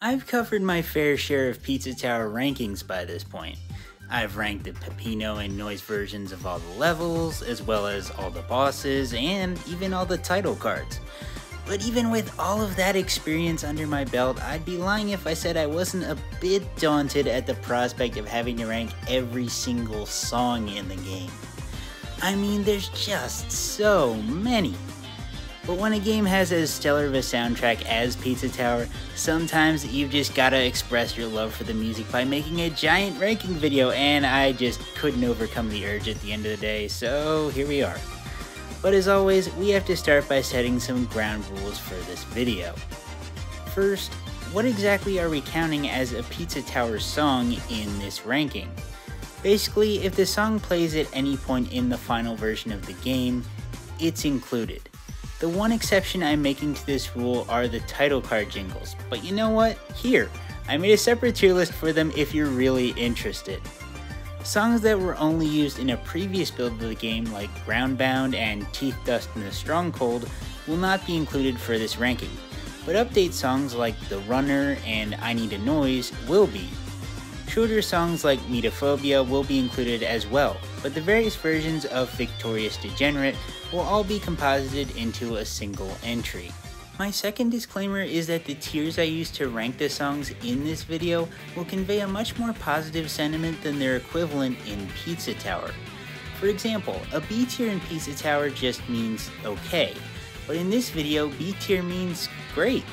I've covered my fair share of Pizza Tower rankings by this point. I've ranked the Peppino and Noise versions of all the levels, as well as all the bosses, and even all the title cards. But even with all of that experience under my belt, I'd be lying if I said I wasn't a bit daunted at the prospect of having to rank every single song in the game. I mean, there's just so many. But when a game has as stellar of a soundtrack as Pizza Tower, sometimes you've just gotta express your love for the music by making a giant ranking video, and I just couldn't overcome the urge at the end of the day, so here we are. But as always, we have to start by setting some ground rules for this video. First, what exactly are we counting as a Pizza Tower song in this ranking? Basically, if the song plays at any point in the final version of the game, it's included. The one exception I'm making to this rule are the title card jingles, but you know what? Here, I made a separate tier list for them if you're really interested. Songs that were only used in a previous build of the game, like Groundbound and Teeth Dust in the Stronghold, will not be included for this ranking, but update songs like The Runner and I Need a Noise will be. Shorter songs like Meatophobia will be included as well, but the various versions of Victorious Degenerate will all be composited into a single entry. My second disclaimer is that the tiers I use to rank the songs in this video will convey a much more positive sentiment than their equivalent in Pizza Tower. For example, a B tier in Pizza Tower just means okay, but in this video, B tier means great.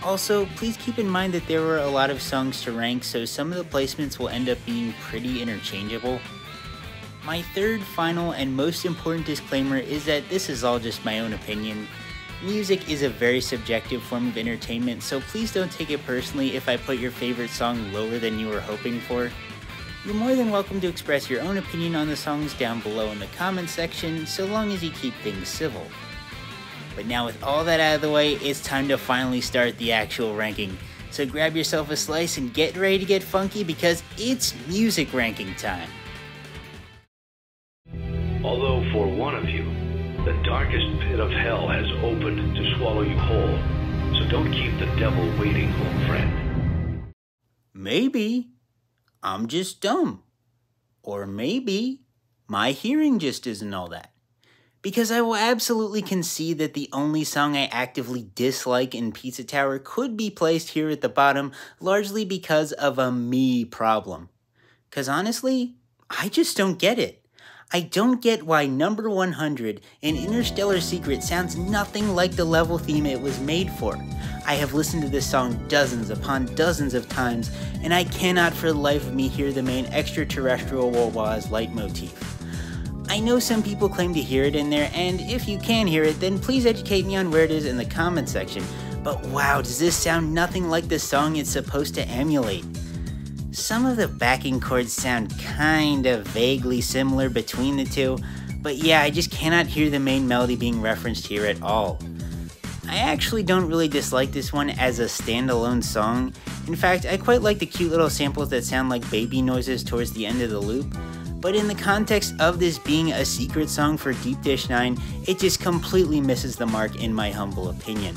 Also, please keep in mind that there were a lot of songs to rank, so some of the placements will end up being pretty interchangeable. My third, final, and most important disclaimer is that this is all just my own opinion. Music is a very subjective form of entertainment, so please don't take it personally if I put your favorite song lower than you were hoping for. You're more than welcome to express your own opinion on the songs down below in the comments section, so long as you keep things civil. But now with all that out of the way, it's time to finally start the actual ranking. So grab yourself a slice and get ready to get funky because it's music ranking time. Although for one of you, the darkest pit of hell has opened to swallow you whole, so don't keep the devil waiting, old friend. Maybe I'm just dumb. Or maybe my hearing just isn't all that. Because I will absolutely concede that the only song I actively dislike in Pizza Tower could be placed here at the bottom, largely because of a me problem. Cause honestly, I just don't get it. I don't get why number 100, An Interstellar Secret, sounds nothing like the level theme it was made for. I have listened to this song dozens upon dozens of times, and I cannot for the life of me hear the main extraterrestrial Wawa's leitmotif. I know some people claim to hear it in there, and if you can hear it, then please educate me on where it is in the comments section, but wow, does this sound nothing like the song it's supposed to emulate. Some of the backing chords sound kinda vaguely similar between the two, but yeah, I just cannot hear the main melody being referenced here at all. I actually don't really dislike this one as a standalone song. In fact, I quite like the cute little samples that sound like baby noises towards the end of the loop, but in the context of this being a secret song for Deep Dish 9, it just completely misses the mark in my humble opinion.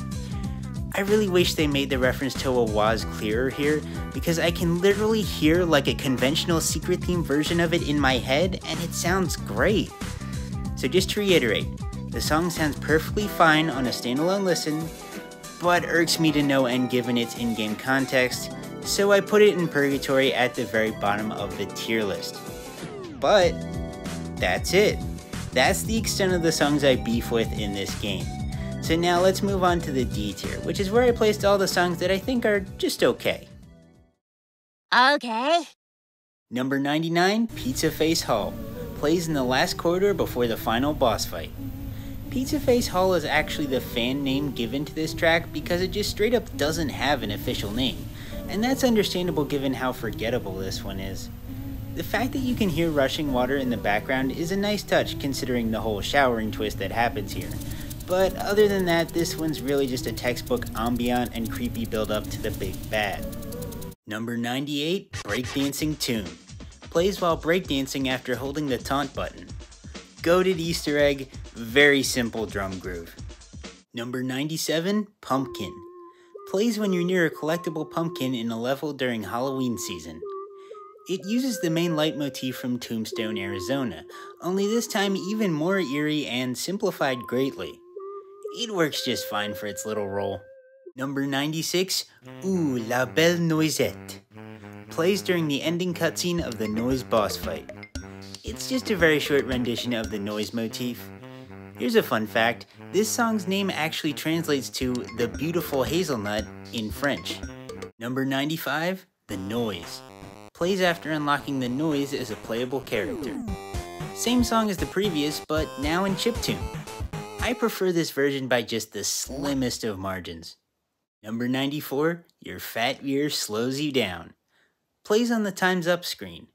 I really wish they made the reference to Wawa's clearer here, because I can literally hear like a conventional secret theme version of it in my head, and it sounds great. So just to reiterate, the song sounds perfectly fine on a standalone listen, but irks me to no end given its in-game context, so I put it in purgatory at the very bottom of the tier list. But that's it. That's the extent of the songs I beef with in this game. So now let's move on to the D tier, which is where I placed all the songs that I think are just okay. Okay. Number 99, Pizza Face Hall, plays in the last corridor before the final boss fight. Pizza Face Hall is actually the fan name given to this track because it just straight up doesn't have an official name, and that's understandable given how forgettable this one is. The fact that you can hear rushing water in the background is a nice touch considering the whole showering twist that happens here. But other than that, this one's really just a textbook ambient and creepy build up to the big bad. Number 98, Breakdancing Tune. Plays while breakdancing after holding the taunt button. Goated Easter egg, very simple drum groove. Number 97, Pumpkin. Plays when you're near a collectible pumpkin in a level during Halloween season. It uses the main leitmotif from Tombstone, Arizona, only this time even more eerie and simplified greatly. It works just fine for its little role. Number 96, Ooh La Belle Noisette. Plays during the ending cutscene of the Noise boss fight. It's just a very short rendition of the Noise motif. Here's a fun fact, this song's name actually translates to The Beautiful Hazelnut in French. Number 95, The Noise. Plays after unlocking the Noise as a playable character. Same song as the previous, but now in chiptune. I prefer this version by just the slimmest of margins. Number 94, Your Fat Ear Slows You Down. Plays on the Time's Up screen.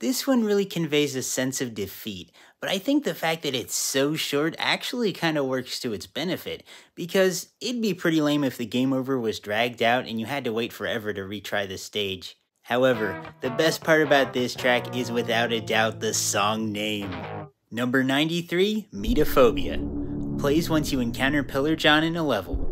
This one really conveys a sense of defeat, but I think the fact that it's so short actually kind of works to its benefit, because it'd be pretty lame if the game over was dragged out and you had to wait forever to retry the stage. However, the best part about this track is without a doubt the song name. Number 93, Meatophobia. Plays once you encounter Pillar John in a level.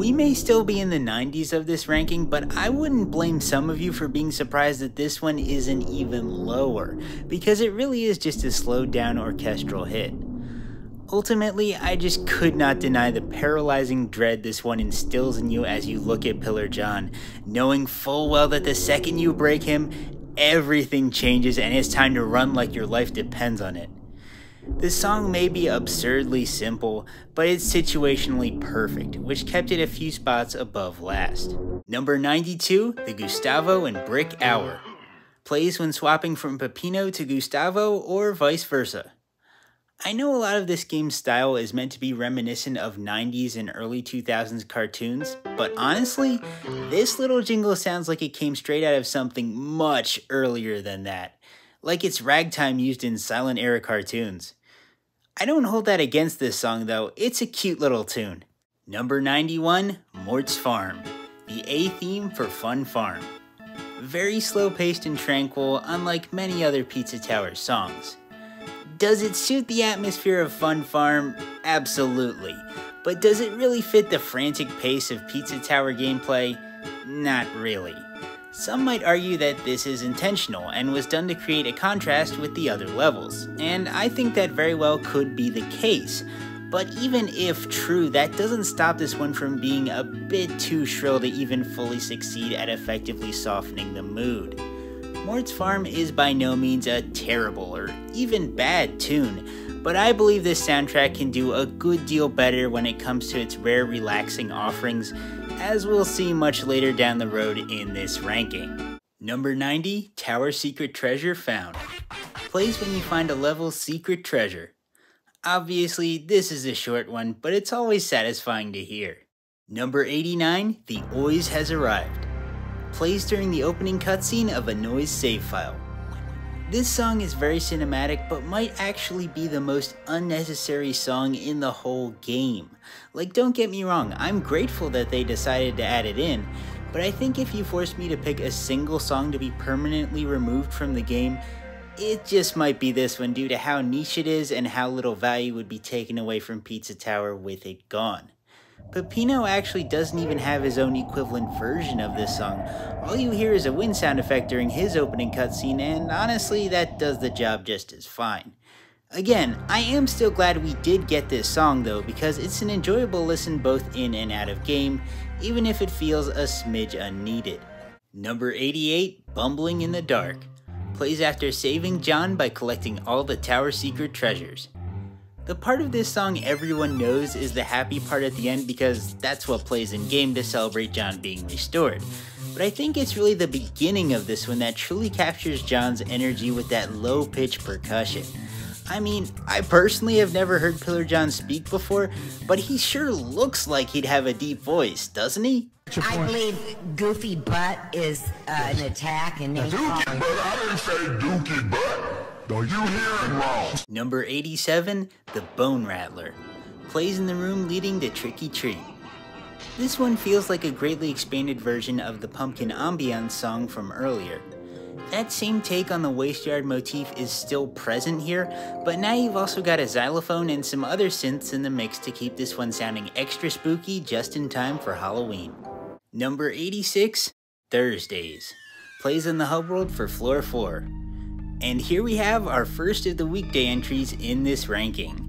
We may still be in the 90s of this ranking, but I wouldn't blame some of you for being surprised that this one isn't even lower, because it really is just a slowed down orchestral hit. Ultimately, I just could not deny the paralyzing dread this one instills in you as you look at Pillar John, knowing full well that the second you break him, everything changes and it's time to run like your life depends on it. The song may be absurdly simple, but it's situationally perfect, which kept it a few spots above last. Number 92, The Gustavo and Brick Hour. Plays when swapping from Peppino to Gustavo or vice versa. I know a lot of this game's style is meant to be reminiscent of 90s and early 2000s cartoons, but honestly, this little jingle sounds like it came straight out of something much earlier than that. Like it's ragtime used in silent era cartoons. I don't hold that against this song though, it's a cute little tune. Number 91, Mort's Farm, the A theme for Fun Farm. Very slow paced and tranquil, unlike many other Pizza Tower songs. Does it suit the atmosphere of Fun Farm? Absolutely. But does it really fit the frantic pace of Pizza Tower gameplay? Not really. Some might argue that this is intentional and was done to create a contrast with the other levels, and I think that very well could be the case. But even if true, that doesn't stop this one from being a bit too shrill to even fully succeed at effectively softening the mood. Mort's Farm is by no means a terrible or even bad tune, but I believe this soundtrack can do a good deal better when it comes to its rare relaxing offerings, as we'll see much later down the road in this ranking. Number 90, Tower Secret Treasure Found. Plays when you find a level's secret treasure. Obviously, this is a short one, but it's always satisfying to hear. Number 89, The Oise Has Arrived. Plays during the opening cutscene of a Noise save file. This song is very cinematic, but might actually be the most unnecessary song in the whole game. Like, don't get me wrong, I'm grateful that they decided to add it in, but I think if you forced me to pick a single song to be permanently removed from the game, it just might be this one due to how niche it is and how little value would be taken away from Pizza Tower with it gone. Peppino actually doesn't even have his own equivalent version of this song. All you hear is a wind sound effect during his opening cutscene, and honestly, that does the job just as fine. Again, I am still glad we did get this song though, because it's an enjoyable listen both in and out of game, even if it feels a smidge unneeded. Number 88, Bumbling in the Dark. Plays after saving John by collecting all the tower secret treasures. The part of this song everyone knows is the happy part at the end because that's what plays in game to celebrate John being restored. But I think it's really the beginning of this one that truly captures John's energy with that low-pitched percussion. I mean, I personally have never heard Pillar John speak before, but he sure looks like he'd have a deep voice, doesn't he? I believe Goofy Butt is an attack and name Dookie Butt? I didn't say Dookie Butt. Don't you hear it wrong? Number 87, The Bone Rattler. Plays in the room leading to Trick or Treat. This one feels like a greatly expanded version of the Pumpkin Ambiance song from earlier. That same take on the waste-yard motif is still present here, but now you've also got a xylophone and some other synths in the mix to keep this one sounding extra spooky just in time for Halloween. Number 86, Thursdays. Plays in the hub world for floor 4. And here we have our first of the weekday entries in this ranking.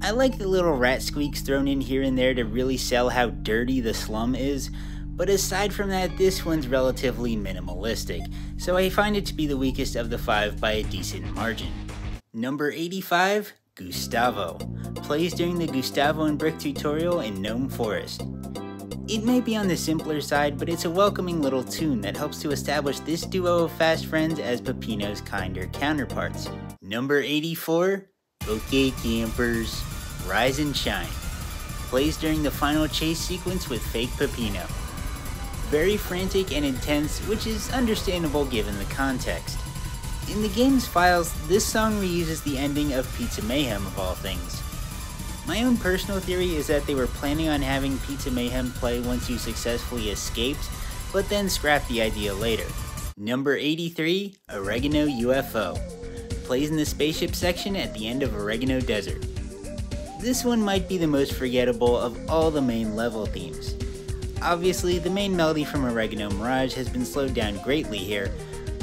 I like the little rat squeaks thrown in here and there to really sell how dirty the slum is, but aside from that, this one's relatively minimalistic, so I find it to be the weakest of the 5 by a decent margin. Number 85, Gustavo. Plays during the Gustavo and Brick tutorial in Gnome Forest. It may be on the simpler side, but it's a welcoming little tune that helps to establish this duo of fast friends as Peppino's kinder counterparts. Number 84, Okay Campers, Rise and Shine. Plays during the final chase sequence with fake Peppino. Very frantic and intense, which is understandable given the context. In the game's files, this song reuses the ending of Pizza Mayhem of all things. My own personal theory is that they were planning on having Pizza Mayhem play once you successfully escaped, but then scrapped the idea later. Number 83, Oregano UFO. Plays in the spaceship section at the end of Oregano Desert. This one might be the most forgettable of all the main level themes. Obviously, the main melody from Oregano Mirage has been slowed down greatly here,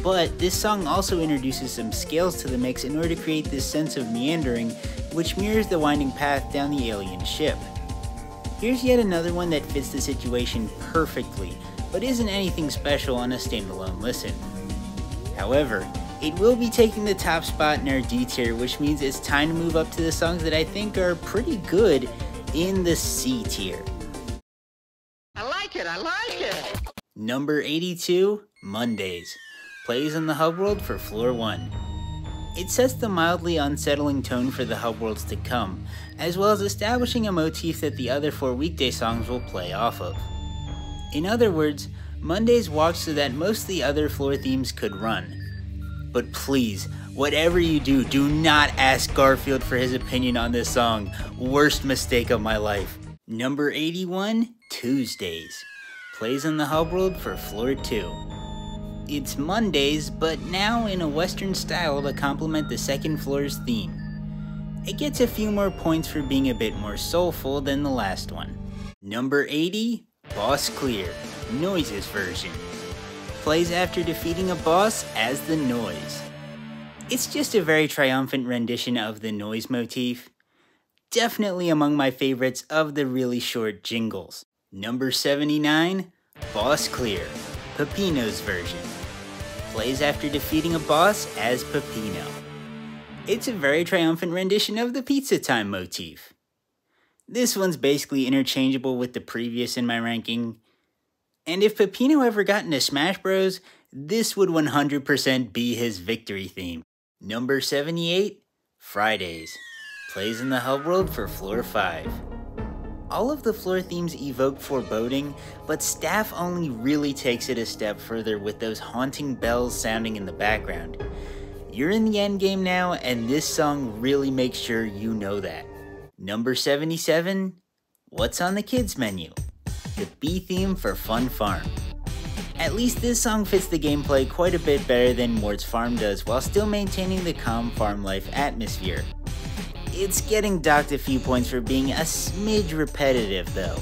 but this song also introduces some scales to the mix in order to create this sense of meandering, which mirrors the winding path down the alien ship. Here's yet another one that fits the situation perfectly, but isn't anything special on a standalone listen. However, it will be taking the top spot in our D tier, which means it's time to move up to the songs that I think are pretty good in the C tier. I like it! Number 82, Mondays. Plays in the hub world for floor 1. It sets the mildly unsettling tone for the hub worlds to come, as well as establishing a motif that the other 4 weekday songs will play off of. In other words, Mondays walked so that most of the other floor themes could run. But please, whatever you do, do not ask Garfield for his opinion on this song. Worst mistake of my life. Number 81, Tuesdays. Plays in the hub world for floor 2. It's Mondays, but now in a western style to complement the second floor's theme. It gets a few more points for being a bit more soulful than the last one. Number 80, Boss Clear, Noise's version. Plays after defeating a boss as the Noise. It's just a very triumphant rendition of the Noise motif. Definitely among my favorites of the really short jingles. Number 79, Boss Clear, Peppino's version. Plays after defeating a boss as Peppino. It's a very triumphant rendition of the Pizza Time motif. This one's basically interchangeable with the previous in my ranking. And if Peppino ever got into Smash Bros, this would 100% be his victory theme. Number 78, Fridays. Plays in the hub world for floor 5. All of the floor themes evoke foreboding, but Staff only really takes it a step further with those haunting bells sounding in the background. You're in the endgame now, and this song really makes sure you know that. Number 77, What's on the Kids Menu? The B theme for Fun Farm. At least this song fits the gameplay quite a bit better than Mort's Farm does, while still maintaining the calm farm life atmosphere. It's getting docked a few points for being a smidge repetitive though.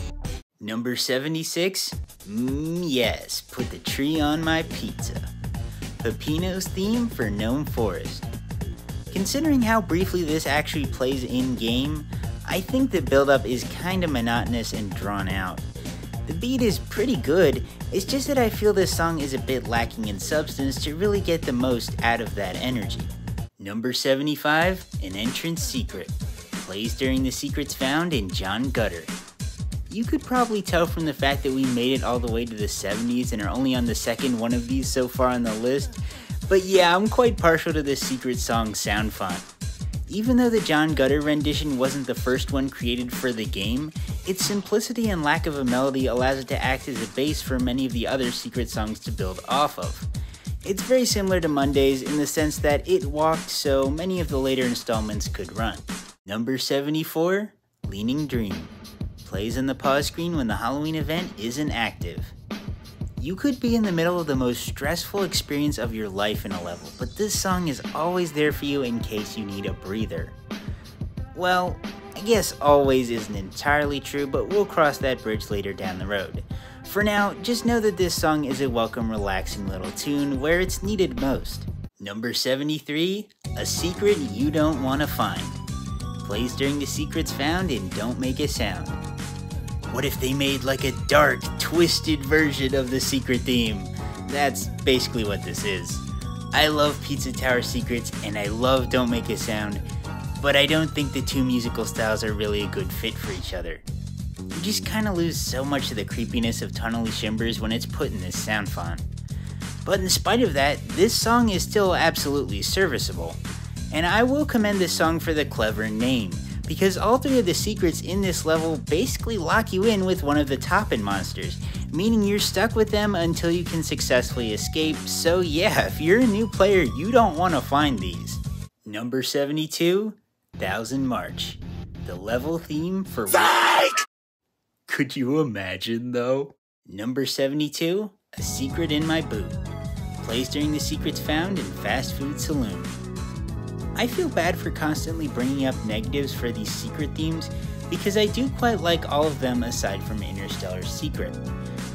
Number 76, yes, Put the Tree on My Pizza. Peppino's theme for Gnome Forest. Considering how briefly this actually plays in-game, I think the build-up is kinda monotonous and drawn out. The beat is pretty good, it's just that I feel this song is a bit lacking in substance to really get the most out of that energy. Number 75, An Entrance Secret. Plays during the secrets found in John Gutter. You could probably tell from the fact that we made it all the way to the 70s and are only on the second one of these so far on the list, but yeah, I'm quite partial to this secret song sound font. Even though the John Gutter rendition wasn't the first one created for the game, its simplicity and lack of a melody allows it to act as a base for many of the other secret songs to build off of. It's very similar to Mondays in the sense that it walked so many of the later installments could run. Number 74, Leaning Dream. Plays on the pause screen when the Halloween event isn't active. You could be in the middle of the most stressful experience of your life in a level, but this song is always there for you in case you need a breather. Well, I guess always isn't entirely true, but we'll cross that bridge later down the road. For now, just know that this song is a welcome, relaxing little tune where it's needed most. Number 73, A Secret You Don't Want to Find. Plays during the secrets found in Don't Make a Sound. What if they made like a dark, twisted version of the secret theme? That's basically what this is. I love Pizza Tower secrets and I love Don't Make a Sound, but I don't think the two musical styles are really a good fit for each other. You just kinda lose so much of the creepiness of Tunnely Shimbers when it's put in this sound font. But in spite of that, this song is still absolutely serviceable. And I will commend this song for the clever name, because all three of the secrets in this level basically lock you in with one of the top-end monsters, meaning you're stuck with them until you can successfully escape, so yeah, if you're a new player, you don't want to find these. Number 72, Thousand March, the level theme for... Psych! Could you imagine though? Number 72, A Secret in My Boot, plays during the secrets found in Fast Food Saloon. I feel bad for constantly bringing up negatives for these secret themes because I do quite like all of them aside from Interstellar's Secret.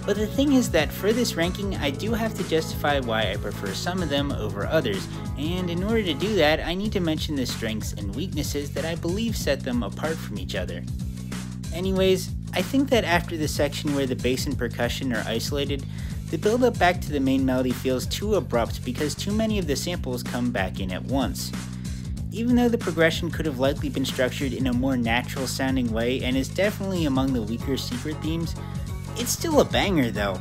But the thing is that for this ranking, I do have to justify why I prefer some of them over others, and in order to do that, I need to mention the strengths and weaknesses that I believe set them apart from each other. Anyways, I think that after the section where the bass and percussion are isolated, the build up back to the main melody feels too abrupt because too many of the samples come back in at once. Even though the progression could have likely been structured in a more natural sounding way and is definitely among the weaker secret themes, it's still a banger though.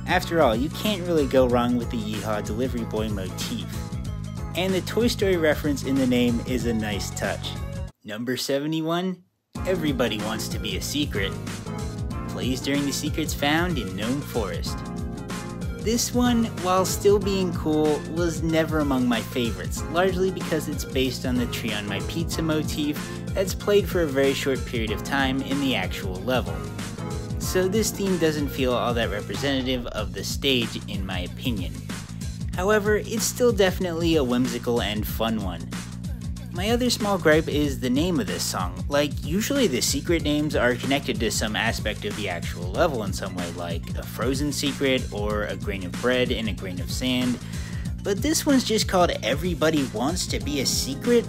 After all, you can't really go wrong with the Yeehaw Delivery Boy motif. And the Toy Story reference in the name is a nice touch. Number 71, Everybody Wants to Be a Secret, plays during the secrets found in Gnome Forest. This one, while still being cool, was never among my favorites, largely because it's based on the Tree on My Pizza motif that's played for a very short period of time in the actual level. So this theme doesn't feel all that representative of the stage in my opinion. However, it's still definitely a whimsical and fun one. My other small gripe is the name of this song. Like, usually the secret names are connected to some aspect of the actual level in some way, like a frozen secret or a grain of bread in a grain of sand. But this one's just called Everybody Wants to Be a Secret?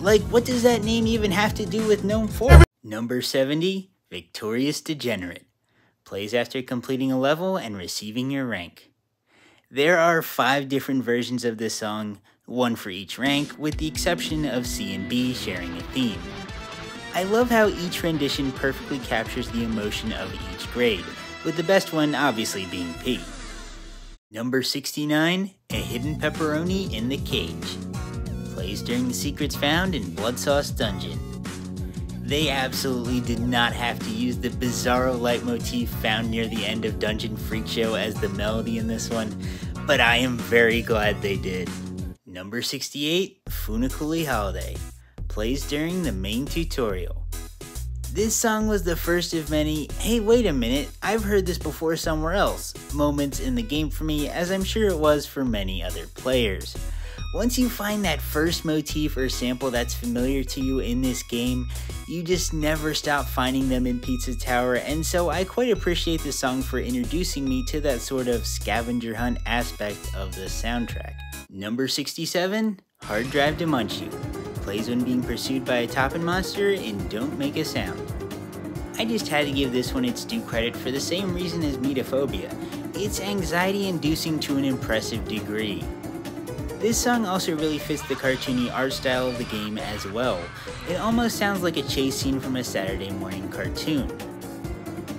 Like, what does that name even have to do with Gnome Forest? Number 70, Victorious Degenerate, plays after completing a level and receiving your rank. There are 5 different versions of this song, one for each rank, with the exception of C and B sharing a theme. I love how each rendition perfectly captures the emotion of each grade, with the best one obviously being P. Number 69, A Hidden Pepperoni in the Cage, plays during the secrets found in Blood Sauce Dungeon. They absolutely did not have to use the bizarro leitmotif found near the end of Dungeon Freak Show as the melody in this one, but I am very glad they did. Number 68, Funakuli Holiday, plays during the main tutorial. This song was the first of many, hey wait a minute, I've heard this before somewhere else, moments in the game for me, as I'm sure it was for many other players. Once you find that first motif or sample that's familiar to you in this game, you just never stop finding them in Pizza Tower, and so I quite appreciate the song for introducing me to that sort of scavenger hunt aspect of the soundtrack. Number 67, Hard Drive to Munch You, plays when being pursued by a top-end monster in Don't Make a Sound. I just had to give this one its due credit for the same reason as Meatophobia. It's anxiety-inducing to an impressive degree. This song also really fits the cartoony art style of the game as well. It almost sounds like a chase scene from a Saturday morning cartoon.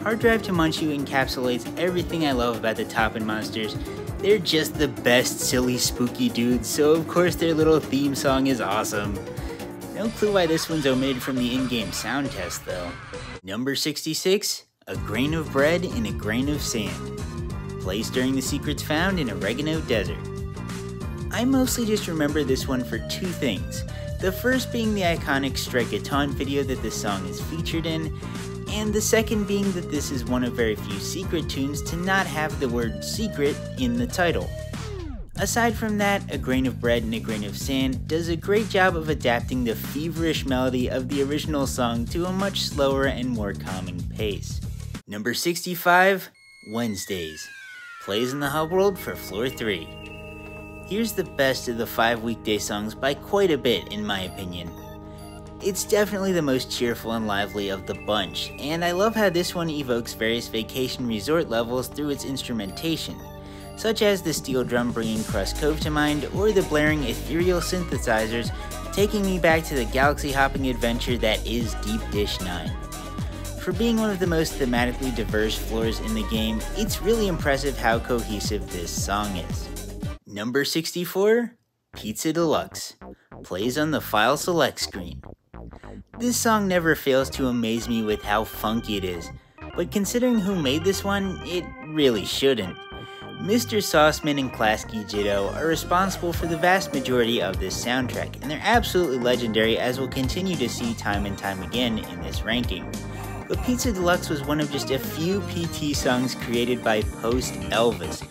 Hard Drive to Munch You encapsulates everything I love about the top-end monsters. They're just the best silly spooky dudes, so of course their little theme song is awesome. No clue why this one's omitted from the in-game sound test though. Number 66, A Grain of Bread in a Grain of Sand, plays during the secrets found in Oregano Desert. I mostly just remember this one for 2 things. The first being the iconic Strike a Ton video that this song is featured in, and the second being that this is one of very few secret tunes to not have the word secret in the title. Aside from that, A Grain of Bread and A Grain of Sand does a great job of adapting the feverish melody of the original song to a much slower and more calming pace. Number 65, Wednesdays, plays in the hub world for floor 3. Here's the best of the 5 weekday songs by quite a bit in my opinion. It's definitely the most cheerful and lively of the bunch, and I love how this one evokes various vacation resort levels through its instrumentation, such as the steel drum bringing Crust Cove to mind, or the blaring ethereal synthesizers taking me back to the galaxy-hopping adventure that is Deep Dish 9. For being one of the most thematically diverse floors in the game, it's really impressive how cohesive this song is. Number 64, Pizza Deluxe, plays on the File Select screen. This song never fails to amaze me with how funky it is, but considering who made this one, it really shouldn't. Mr. Sauceman and ClascyJitto are responsible for the vast majority of this soundtrack, and they're absolutely legendary as we'll continue to see time and time again in this ranking. But Pizza Deluxe was one of just a few PT songs created by POST ELVIS,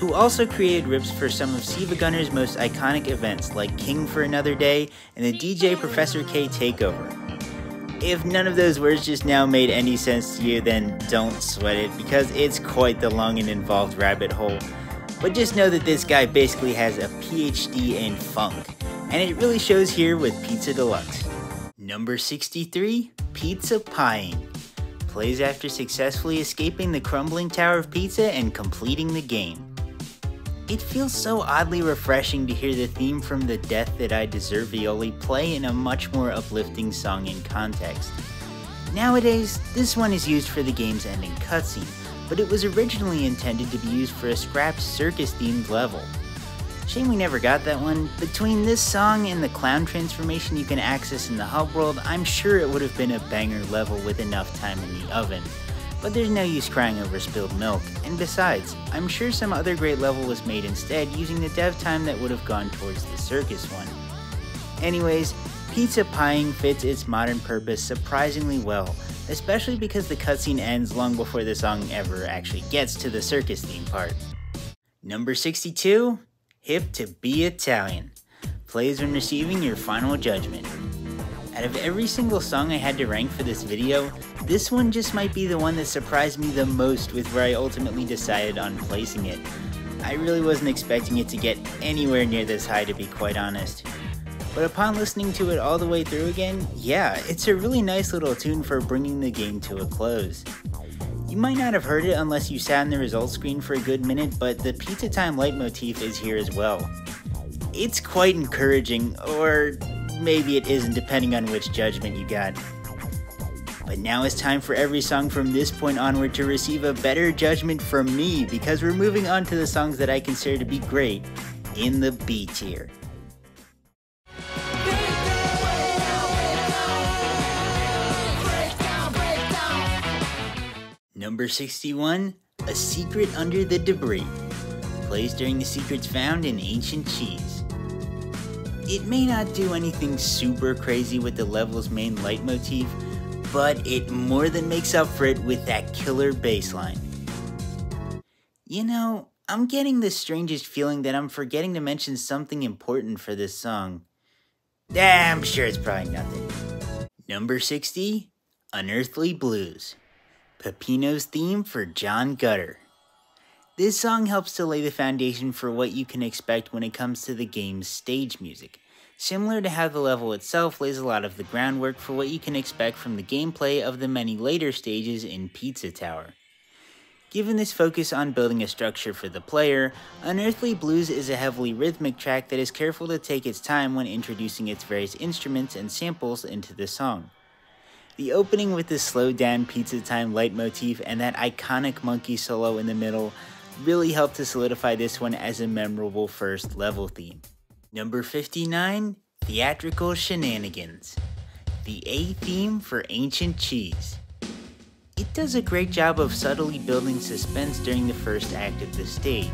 who also created rips for some of Siva Gunner's most iconic events like King for Another Day and the DJ Professor K Takeover. If none of those words just now made any sense to you, then don't sweat it, because it's quite the long and involved rabbit hole. But just know that this guy basically has a PhD in funk, and it really shows here with Pizza Deluxe. Number 63, Pizza Pieing, plays after successfully escaping the crumbling tower of pizza and completing the game. It feels so oddly refreshing to hear the theme from The Death That I Deserve Violi play in a much more uplifting song in context. Nowadays, this one is used for the game's ending cutscene, but it was originally intended to be used for a scrapped circus-themed level. Shame we never got that one. Between this song and the clown transformation you can access in the hub world, I'm sure it would have been a banger level with enough time in the oven. But there's no use crying over spilled milk, and besides, I'm sure some other great level was made instead using the dev time that would have gone towards the circus one. Anyways, Pizza Pieing fits its modern purpose surprisingly well, especially because the cutscene ends long before the song ever actually gets to the circus theme part. Number 62, Hip to Be Italian, plays when receiving your final judgment. Out of every single song I had to rank for this video, this one just might be the one that surprised me the most with where I ultimately decided on placing it. I really wasn't expecting it to get anywhere near this high, to be quite honest. But upon listening to it all the way through again, yeah, it's a really nice little tune for bringing the game to a close. You might not have heard it unless you sat in the results screen for a good minute, but the Pizza Time leitmotif is here as well. It's quite encouraging, or maybe it isn't depending on which judgment you got. But now it's time for every song from this point onward to receive a better judgment from me, because we're moving on to the songs that I consider to be great in the B tier. Number 61, A Secret Under the Debris, plays during the secrets found in Ancient Cheese. It may not do anything super crazy with the level's main leitmotif, but it more than makes up for it with that killer bass line. You know, I'm getting the strangest feeling that I'm forgetting to mention something important for this song. I'm sure it's probably nothing. Number 60, Unearthly Blues, Peppino's theme for John Gutter. This song helps to lay the foundation for what you can expect when it comes to the game's stage music, similar to how the level itself lays a lot of the groundwork for what you can expect from the gameplay of the many later stages in Pizza Tower. Given this focus on building a structure for the player, Unearthly Blues is a heavily rhythmic track that is careful to take its time when introducing its various instruments and samples into the song. The opening with the slowed down Pizza Time leitmotif and that iconic monkey solo in the middle really helped to solidify this one as a memorable first level theme. Number 59, Theatrical Shenanigans, the A theme for Ancient Cheese. It does a great job of subtly building suspense during the first act of the stage,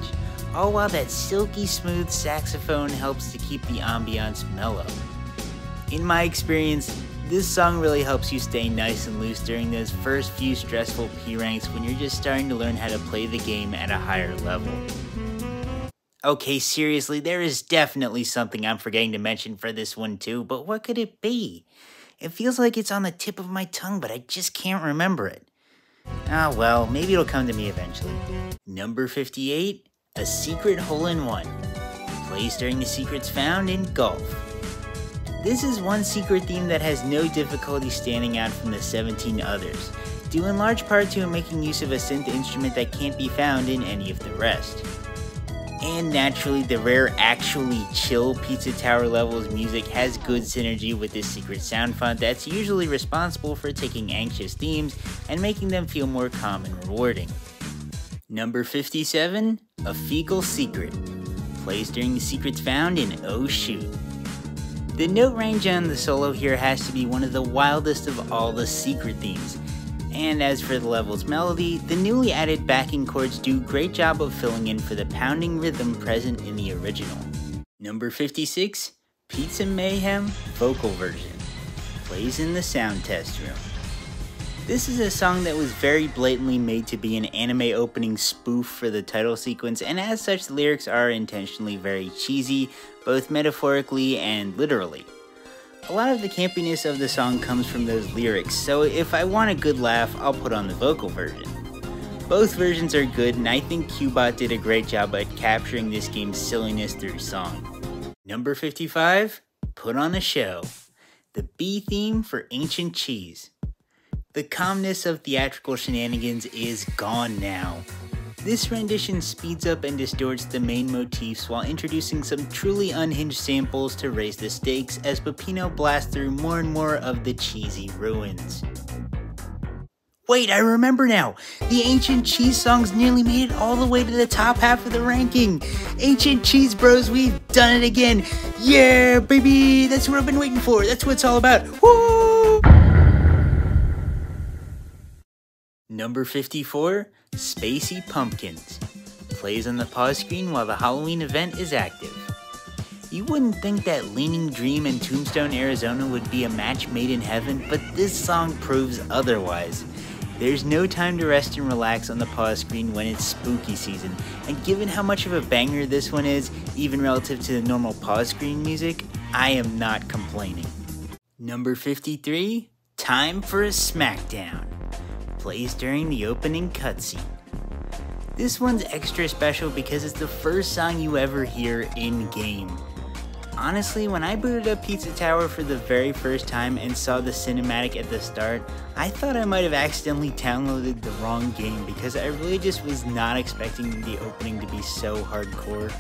all while that silky smooth saxophone helps to keep the ambiance mellow. In my experience, This song really helps you stay nice and loose during those first few stressful P ranks when you're just starting to learn how to play the game at a higher level. Okay, seriously, there is definitely something I'm forgetting to mention for this one too, but what could it be? It feels like it's on the tip of my tongue, but I just can't remember it. Ah well, maybe it'll come to me eventually. Number 58, A Secret Hole-in-One. Plays during the secrets found in golf. This is one secret theme that has no difficulty standing out from the 17 others, due in large part to making use of a synth instrument that can't be found in any of the rest. And naturally, the rare actually chill Pizza Tower levels music has good synergy with this secret sound font that's usually responsible for taking anxious themes and making them feel more calm and rewarding. Number 57, A Fecal Secret. Plays during the secrets found in Oh Shoot. The note range on the solo here has to be one of the wildest of all the secret themes. And as for the level's melody, the newly added backing chords do a great job of filling in for the pounding rhythm present in the original. Number 56, Pizza Mayhem Vocal Version. Plays in the sound test room. This is a song that was very blatantly made to be an anime opening spoof for the title sequence, and as such the lyrics are intentionally very cheesy, both metaphorically and literally. A lot of the campiness of the song comes from those lyrics, so if I want a good laugh, I'll put on the vocal version. Both versions are good, and I think Qbot did a great job at capturing this game's silliness through song. Number 55, Put on a Show. The B theme for Ancient Cheese. The calmness of theatrical shenanigans is gone now. This rendition speeds up and distorts the main motifs while introducing some truly unhinged samples to raise the stakes as Peppino blasts through more and more of the cheesy ruins. Wait, I remember now! The Ancient Cheese songs nearly made it all the way to the top half of the ranking! Ancient Cheese Bros, we've done it again! Yeah, baby! That's what I've been waiting for! That's what it's all about! Woo! Number 54, Spacey Pumpkins. Plays on the pause screen while the Halloween event is active. You wouldn't think that Leaning Dream and Tombstone, Arizona would be a match made in heaven, but this song proves otherwise. There's no time to rest and relax on the pause screen when it's spooky season, and given how much of a banger this one is, even relative to the normal pause screen music, I am not complaining. Number 53, Time for a Smackdown. Plays during the opening cutscene. This one's extra special because it's the first song you ever hear in-game. Honestly, when I booted up Pizza Tower for the very first time and saw the cinematic at the start, I thought I might have accidentally downloaded the wrong game because I really just was not expecting the opening to be so hardcore.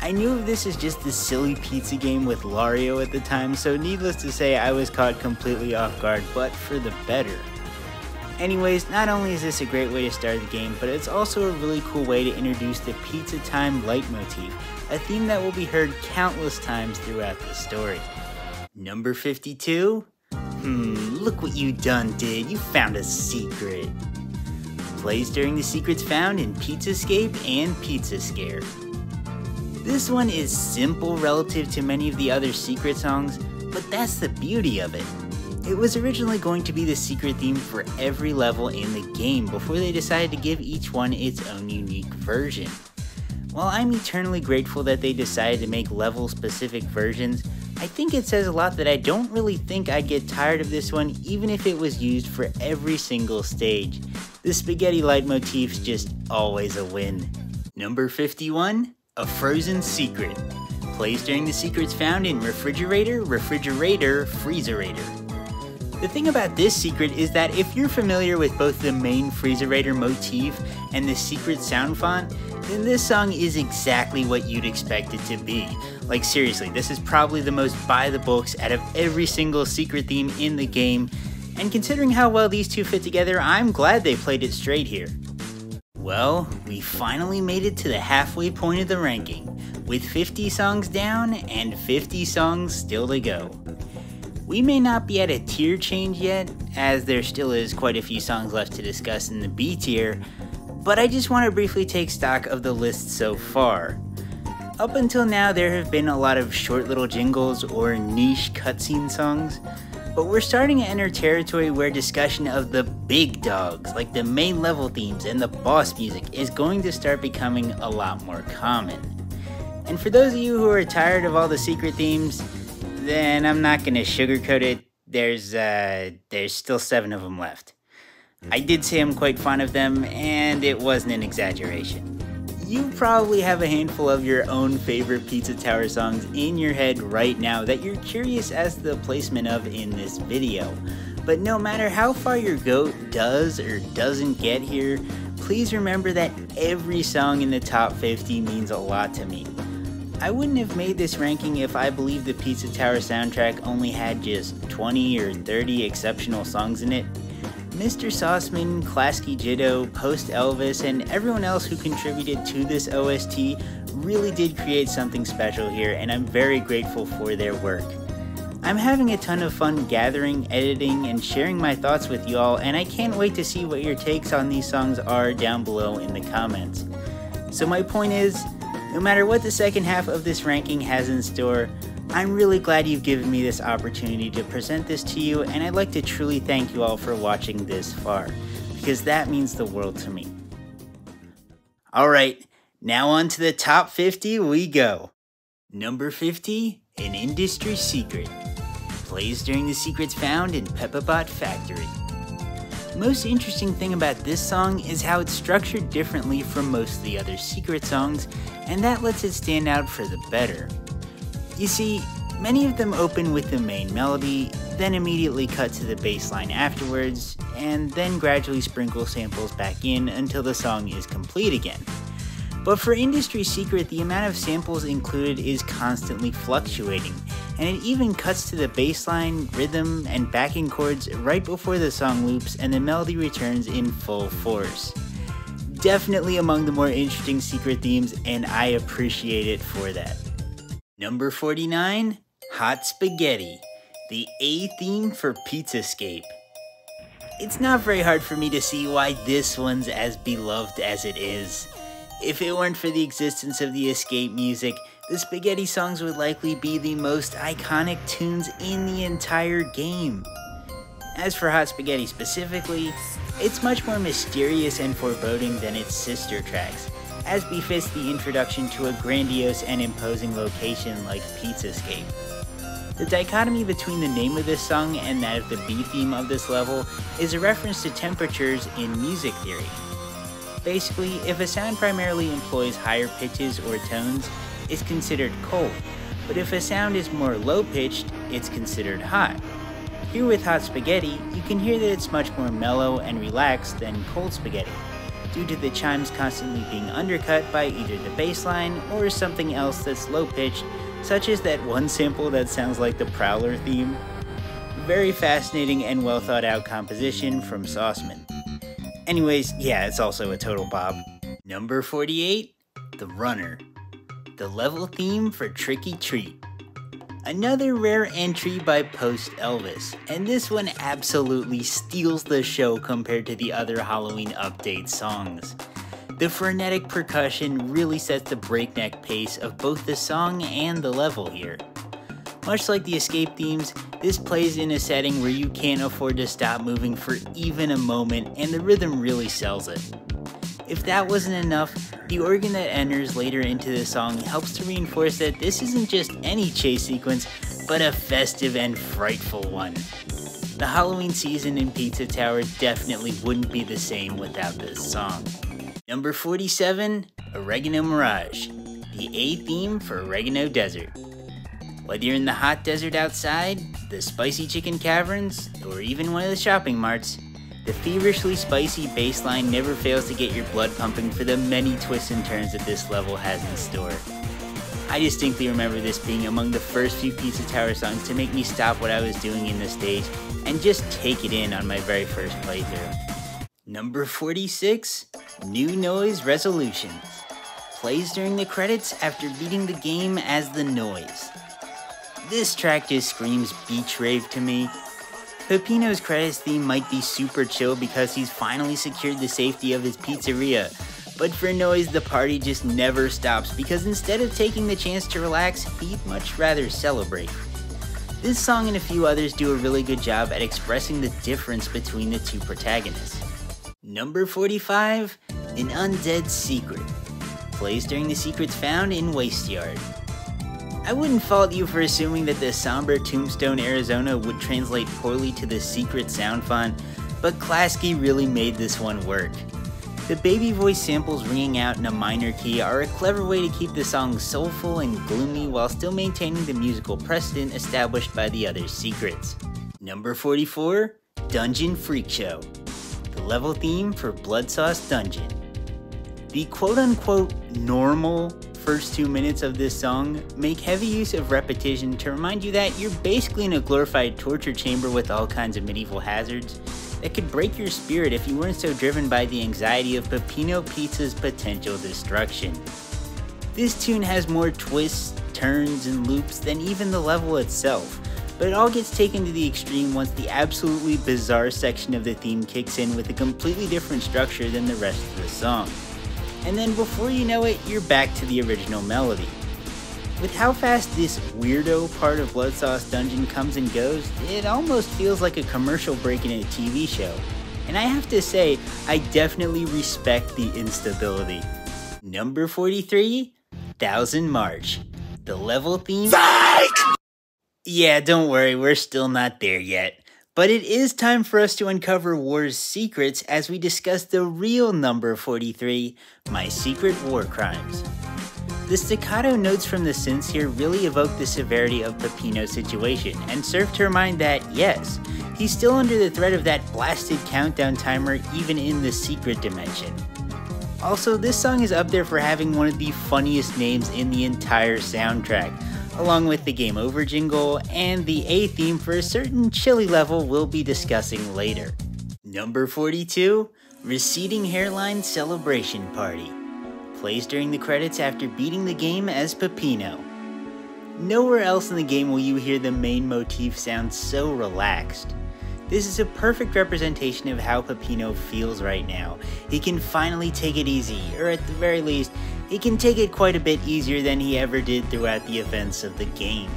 I knew of this as just the silly pizza game with Lario at the time, so needless to say I was caught completely off guard, but for the better. Anyways, not only is this a great way to start the game, but it's also a really cool way to introduce the Pizza Time leitmotif, a theme that will be heard countless times throughout the story. Number 52? Look what you done did, you found a secret. Plays during the secrets found in Pizzascape and Pizza Scare. This one is simple relative to many of the other secret songs, but that's the beauty of it. It was originally going to be the secret theme for every level in the game before they decided to give each one its own unique version. While I'm eternally grateful that they decided to make level-specific versions, I think it says a lot that I don't really think I'd get tired of this one even if it was used for every single stage. The spaghetti leitmotif's just always a win. Number 51, A Frozen Secret. Plays during the secrets found in Refrigerator, Refrigerator, Freezerator. The thing about this secret is that if you're familiar with both the main Freezerator motif and the secret sound font, then this song is exactly what you'd expect it to be. Like seriously, this is probably the most by the books out of every single secret theme in the game, and considering how well these two fit together, I'm glad they played it straight here. Well, we finally made it to the halfway point of the ranking, with 50 songs down and 50 songs still to go. We may not be at a tier change yet, as there still is quite a few songs left to discuss in the B tier, but I just want to briefly take stock of the list so far. Up until now, there have been a lot of short little jingles or niche cutscene songs. But we're starting to enter territory where discussion of the big dogs, like the main level themes and the boss music, is going to start becoming a lot more common. And for those of you who are tired of all the secret themes, then I'm not gonna sugarcoat it. There's still 7 of them left. I did say I'm quite fond of them, and it wasn't an exaggeration. You probably have a handful of your own favorite Pizza Tower songs in your head right now that you're curious as to the placement of in this video. But no matter how far your goat does or doesn't get here, please remember that every song in the top 50 means a lot to me. I wouldn't have made this ranking if I believed the Pizza Tower soundtrack only had just 20 or 30 exceptional songs in it. Mr. Sauceman, ClascyJitto, POST ELVIS, and everyone else who contributed to this OST really did create something special here, and I'm very grateful for their work. I'm having a ton of fun gathering, editing, and sharing my thoughts with y'all, and I can't wait to see what your takes on these songs are down below in the comments. So my point is, no matter what the second half of this ranking has in store, I'm really glad you've given me this opportunity to present this to you, and I'd like to truly thank you all for watching this far, because that means the world to me. Alright, now on to the top 50 we go. Number 50, an industry secret. Plays during the secrets found in Peppabot Factory. The most interesting thing about this song is how it's structured differently from most of the other secret songs, and that lets it stand out for the better. You see, many of them open with the main melody, then immediately cut to the bass line afterwards, and then gradually sprinkle samples back in until the song is complete again. But for Industry Secret, the amount of samples included is constantly fluctuating, and it even cuts to the bass line, rhythm, and backing chords right before the song loops and the melody returns in full force. Definitely among the more interesting secret themes, and I appreciate it for that. Number 49, Hot Spaghetti, the A theme for Pizzascape. It's not very hard for me to see why this one's as beloved as it is. If it weren't for the existence of the escape music, the spaghetti songs would likely be the most iconic tunes in the entire game. As for Hot Spaghetti specifically, it's much more mysterious and foreboding than its sister tracks, as befits the introduction to a grandiose and imposing location like Pizzascape. The dichotomy between the name of this song and that of the B theme of this level is a reference to temperatures in music theory. Basically, if a sound primarily employs higher pitches or tones, it's considered cold, but if a sound is more low-pitched, it's considered hot. Here with Hot Spaghetti, you can hear that it's much more mellow and relaxed than Cold Spaghetti, due to the chimes constantly being undercut by either the bass line or something else that's low-pitched, such as that one sample that sounds like the Prowler theme. Very fascinating and well thought out composition from Sauceman. Anyways, yeah, it's also a total bob. Number 48, The Runner, the level theme for Tricky Treat. Another rare entry by POST ELVIS, and this one absolutely steals the show compared to the other Halloween update songs. The frenetic percussion really sets the breakneck pace of both the song and the level here. Much like the escape themes, this plays in a setting where you can't afford to stop moving for even a moment, and the rhythm really sells it. If that wasn't enough, the organ that enters later into the song helps to reinforce that this isn't just any chase sequence, but a festive and frightful one. The Halloween season in Pizza Tower definitely wouldn't be the same without this song. Number 47, Oregano Mirage, the A theme for Oregano Desert. Whether you're in the hot desert outside, the spicy chicken caverns, or even one of the shopping marts, the feverishly spicy bass line never fails to get your blood pumping for the many twists and turns that this level has in store. I distinctly remember this being among the first few Pizza Tower songs to make me stop what I was doing in the stage and just take it in on my very first playthrough. Number 46, New Noise Resolutions. Plays during the credits after beating the game as the Noise. This track just screams beach rave to me. Peppino's credits theme might be super chill because he's finally secured the safety of his pizzeria, but for Noise, the party just never stops because instead of taking the chance to relax, he'd much rather celebrate. This song and a few others do a really good job at expressing the difference between the two protagonists. Number 45, An Undead Secret. Plays during the secrets found in Waste Yard. I wouldn't fault you for assuming that the somber Tombstone, Arizona would translate poorly to the secret sound font, but Klasky really made this one work. The baby voice samples ringing out in a minor key are a clever way to keep the song soulful and gloomy while still maintaining the musical precedent established by the other secrets. Number 44, Dungeon Freak Show. The level theme for Blood Sauce Dungeon. The quote-unquote normal first 2 minutes of this song make heavy use of repetition to remind you that you're basically in a glorified torture chamber with all kinds of medieval hazards that could break your spirit if you weren't so driven by the anxiety of Peppino Pizza's potential destruction. This tune has more twists, turns, and loops than even the level itself, but it all gets taken to the extreme once the absolutely bizarre section of the theme kicks in with a completely different structure than the rest of the song. And then before you know it, you're back to the original melody. With how fast this weirdo part of Blood Sauce Dungeon comes and goes, it almost feels like a commercial break in a TV show. And I have to say, I definitely respect the instability. Number 43, Thousand March. The level theme... Psych! Yeah, don't worry, we're still not there yet. But it is time for us to uncover war's secrets as we discuss the real number 43, My Secret War Crimes. The staccato notes from the synths here really evoke the severity of Peppino's situation and serve to remind that, yes, he's still under the threat of that blasted countdown timer even in the secret dimension. Also, this song is up there for having one of the funniest names in the entire soundtrack, along with the Game Over jingle and the A theme for a certain chilly level we'll be discussing later. Number 42, Receding Hairline Celebration Party. Plays during the credits after beating the game as Peppino. Nowhere else in the game will you hear the main motif sound so relaxed. This is a perfect representation of how Peppino feels right now. He can finally take it easy, or at the very least, he can take it quite a bit easier than he ever did throughout the events of the game.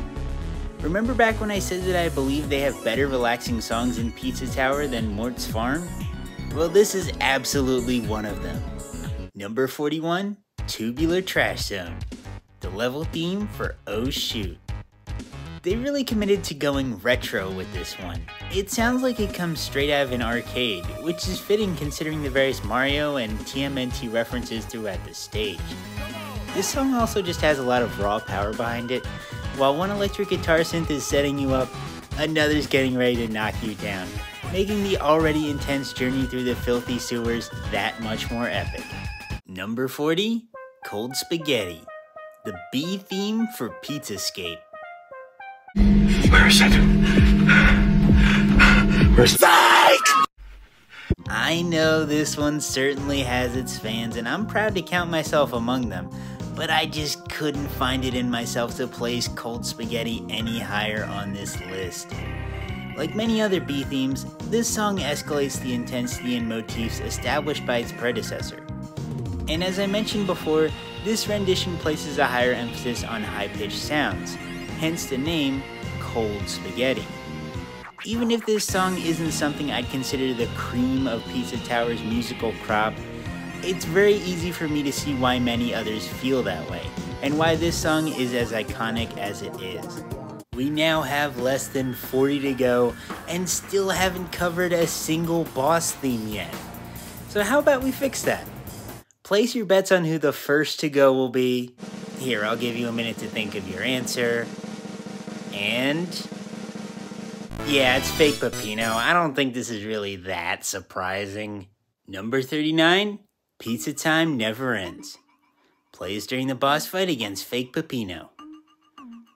Remember back when I said that I believe they have better relaxing songs in Pizza Tower than Mort's Farm? Well, this is absolutely one of them. Number 41, Tubular Trash Zone. The level theme for Oh Shoot. They really committed to going retro with this one. It sounds like it comes straight out of an arcade, which is fitting considering the various Mario and TMNT references throughout the stage. This song also just has a lot of raw power behind it. While one electric guitar synth is setting you up, another's getting ready to knock you down, making the already intense journey through the filthy sewers that much more epic. Number 40, Cold Spaghetti. The B theme for Pizzascape. Where is it? Where's Psych? I know this one certainly has its fans, and I'm proud to count myself among them, but I just couldn't find it in myself to place Cold Spaghetti any higher on this list. Like many other B themes, this song escalates the intensity and motifs established by its predecessor. And as I mentioned before, this rendition places a higher emphasis on high-pitched sounds, hence the name Cold Spaghetti. Even if this song isn't something I'd consider the cream of Pizza Tower's musical crop, it's very easy for me to see why many others feel that way, and why this song is as iconic as it is. We now have less than 40 to go, and still haven't covered a single boss theme yet. So how about we fix that? Place your bets on who the first to go will be. Here, I'll give you a minute to think of your answer. And... yeah, it's fake Peppino. I don't think this is really that surprising. Number 39, Pizza Time Never Ends. Plays during the boss fight against fake Peppino.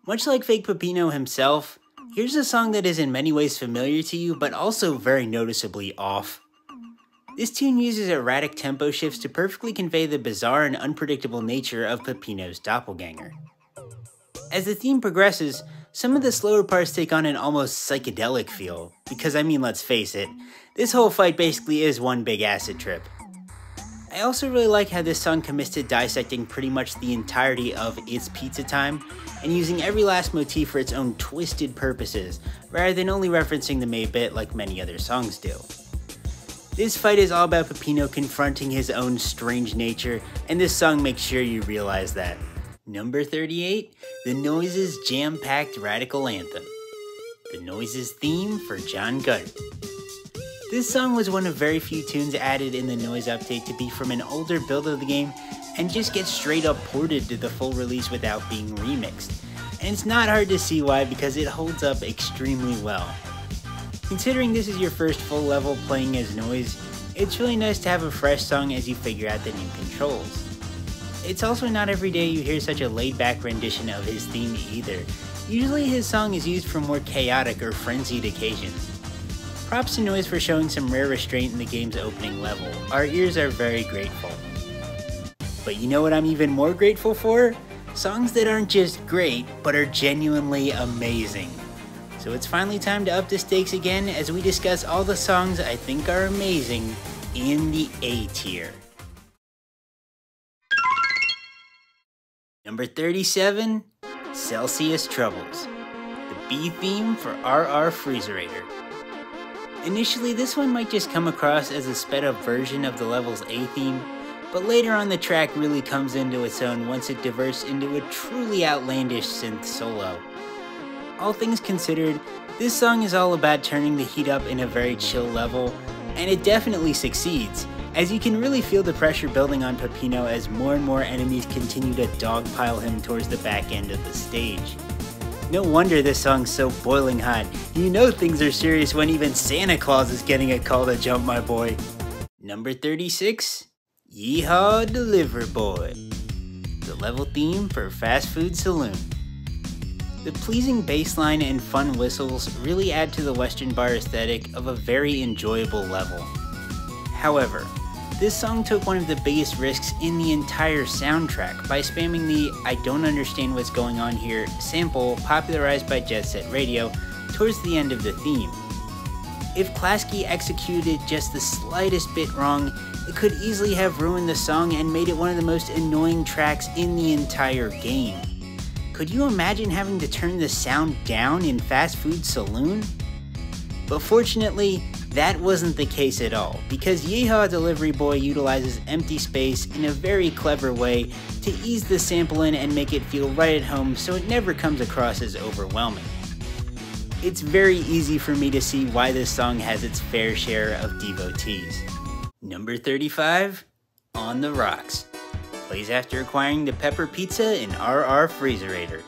Much like fake Peppino himself, here's a song that is in many ways familiar to you, but also very noticeably off. This tune uses erratic tempo shifts to perfectly convey the bizarre and unpredictable nature of Peppino's doppelganger. As the theme progresses, some of the slower parts take on an almost psychedelic feel, because I mean, let's face it, this whole fight basically is one big acid trip. I also really like how this song commits to dissecting pretty much the entirety of It's Pizza Time, and using every last motif for its own twisted purposes, rather than only referencing the main bit like many other songs do. This fight is all about Peppino confronting his own strange nature, and this song makes sure you realize that. Number 38, The Noise's jam-packed radical anthem. The Noise's theme for John Gutter. This song was one of very few tunes added in the Noise update to be from an older build of the game and just get straight up ported to the full release without being remixed. And it's not hard to see why, because it holds up extremely well. Considering this is your first full level playing as Noise, it's really nice to have a fresh song as you figure out the new controls. It's also not every day you hear such a laid-back rendition of his theme either. Usually his song is used for more chaotic or frenzied occasions. Props to Noise for showing some rare restraint in the game's opening level. Our ears are very grateful. But you know what I'm even more grateful for? Songs that aren't just great, but are genuinely amazing. So it's finally time to up the stakes again as we discuss all the songs I think are amazing in the A tier. Number 37, Celsius Troubles, the B theme for RR Freezerator. Initially, this one might just come across as a sped up version of the level's A theme, but later on the track really comes into its own once it diverts into a truly outlandish synth solo. All things considered, this song is all about turning the heat up in a very chill level, and it definitely succeeds, as you can really feel the pressure building on Peppino as more and more enemies continue to dogpile him towards the back end of the stage. No wonder this song's so boiling hot. You know things are serious when even Santa Claus is getting a call to jump, my boy. Number 36, Yeehaw Deliver Boy, the level theme for Fast Food Saloon. The pleasing bass line and fun whistles really add to the Western bar aesthetic of a very enjoyable level. However, this song took one of the biggest risks in the entire soundtrack by spamming the "I don't understand what's going on here" sample popularized by Jet Set Radio towards the end of the theme. If Klasky executed just the slightest bit wrong, it could easily have ruined the song and made it one of the most annoying tracks in the entire game. Could you imagine having to turn the sound down in Fast Food Saloon? But fortunately, that wasn't the case at all, because Yeehaw Delivery Boy utilizes empty space in a very clever way to ease the sample in and make it feel right at home so it never comes across as overwhelming. It's very easy for me to see why this song has its fair share of devotees. Number 35, On the Rocks, plays after acquiring the Pepper Pizza in RR Freezerator.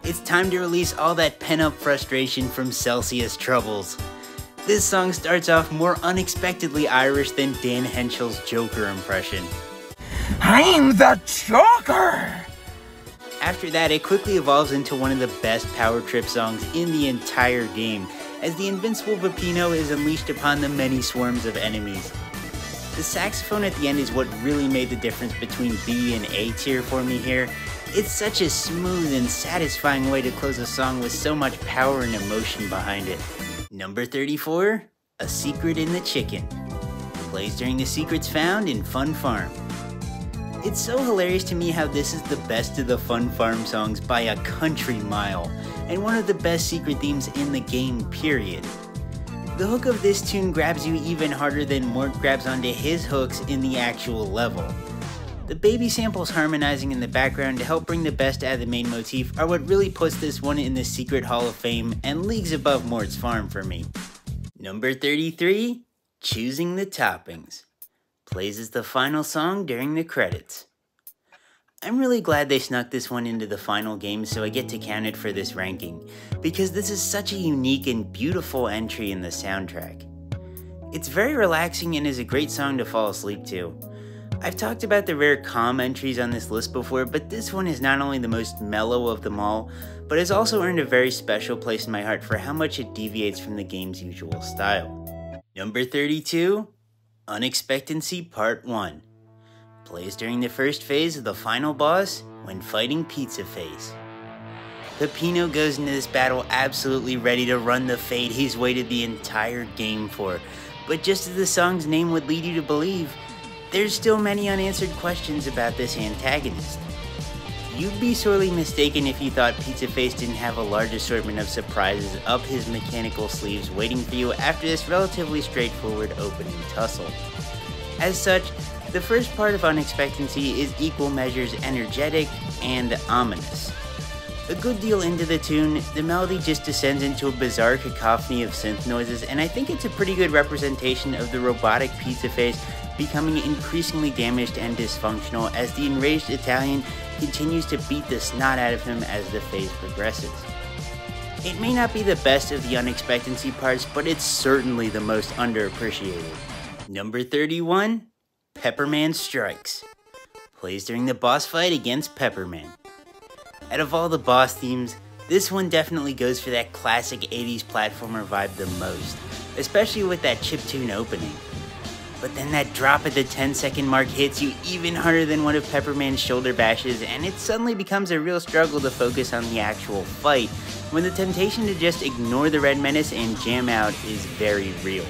It's time to release all that pent-up frustration from Celsius Troubles. This song starts off more unexpectedly Irish than Dan Henschel's Joker impression. I'm the Joker! After that, it quickly evolves into one of the best power trip songs in the entire game, as the invincible Peppino is unleashed upon the many swarms of enemies. The saxophone at the end is what really made the difference between B and A tier for me here. It's such a smooth and satisfying way to close a song with so much power and emotion behind it. Number 34, A Secret in the Chicken, plays during the secrets found in Fun Farm. It's so hilarious to me how this is the best of the Fun Farm songs by a country mile, and one of the best secret themes in the game, period. The hook of this tune grabs you even harder than Mort grabs onto his hooks in the actual level. The baby samples harmonizing in the background to help bring the best out of the main motif are what really puts this one in the Secret Hall of Fame and leagues above Mort's Farm for me. Number 33, Choosing the Toppings, plays as the final song during the credits. I'm really glad they snuck this one into the final game so I get to count it for this ranking, because this is such a unique and beautiful entry in the soundtrack. It's very relaxing and is a great song to fall asleep to. I've talked about the rare calm entries on this list before, but this one is not only the most mellow of them all, but has also earned a very special place in my heart for how much it deviates from the game's usual style. Number 32, Unexpectancy Part 1, plays during the first phase of the final boss when fighting Pizza Face. Peppino goes into this battle absolutely ready to run the fate he's waited the entire game for, but just as the song's name would lead you to believe, there's still many unanswered questions about this antagonist. You'd be sorely mistaken if you thought Pizzaface didn't have a large assortment of surprises up his mechanical sleeves waiting for you after this relatively straightforward opening tussle. As such, the first part of Unexpectancy is equal measures energetic and ominous. A good deal into the tune, the melody just descends into a bizarre cacophony of synth noises, and I think it's a pretty good representation of the robotic Pizzaface becoming increasingly damaged and dysfunctional as the enraged Italian continues to beat the snot out of him as the phase progresses. It may not be the best of the Unexpectancy parts, but it's certainly the most underappreciated. Number 31, Pepperman Strikes. Plays during the boss fight against Pepperman. Out of all the boss themes, this one definitely goes for that classic 80s platformer vibe the most, especially with that chiptune opening. But then that drop at the 10-second mark hits you even harder than one of Pepperman's shoulder bashes, and it suddenly becomes a real struggle to focus on the actual fight, when the temptation to just ignore the Red Menace and jam out is very real.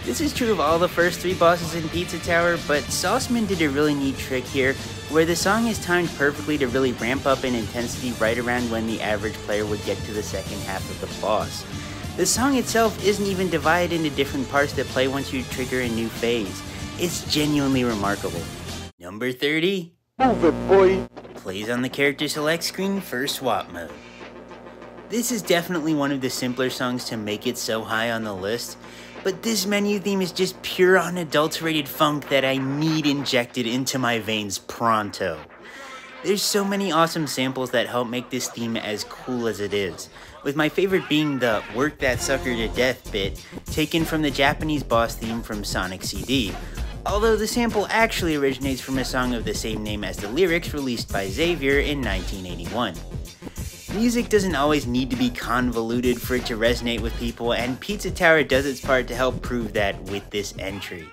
This is true of all the first 3 bosses in Pizza Tower, but Sauceman did a really neat trick here, where the song is timed perfectly to really ramp up in intensity right around when the average player would get to the second half of the boss. The song itself isn't even divided into different parts that play once you trigger a new phase. It's genuinely remarkable. Number 30, Move it, boy. plays on the character select screen for swap mode. This is definitely one of the simpler songs to make it so high on the list, but this menu theme is just pure unadulterated funk that I need injected into my veins pronto. There's so many awesome samples that help make this theme as cool as it is, with my favorite being the "Work That Sucker to Death" bit, taken from the Japanese boss theme from Sonic CD, although the sample actually originates from a song of the same name as the lyrics released by Xavier in 1981. Music doesn't always need to be convoluted for it to resonate with people, and Pizza Tower does its part to help prove that with this entry.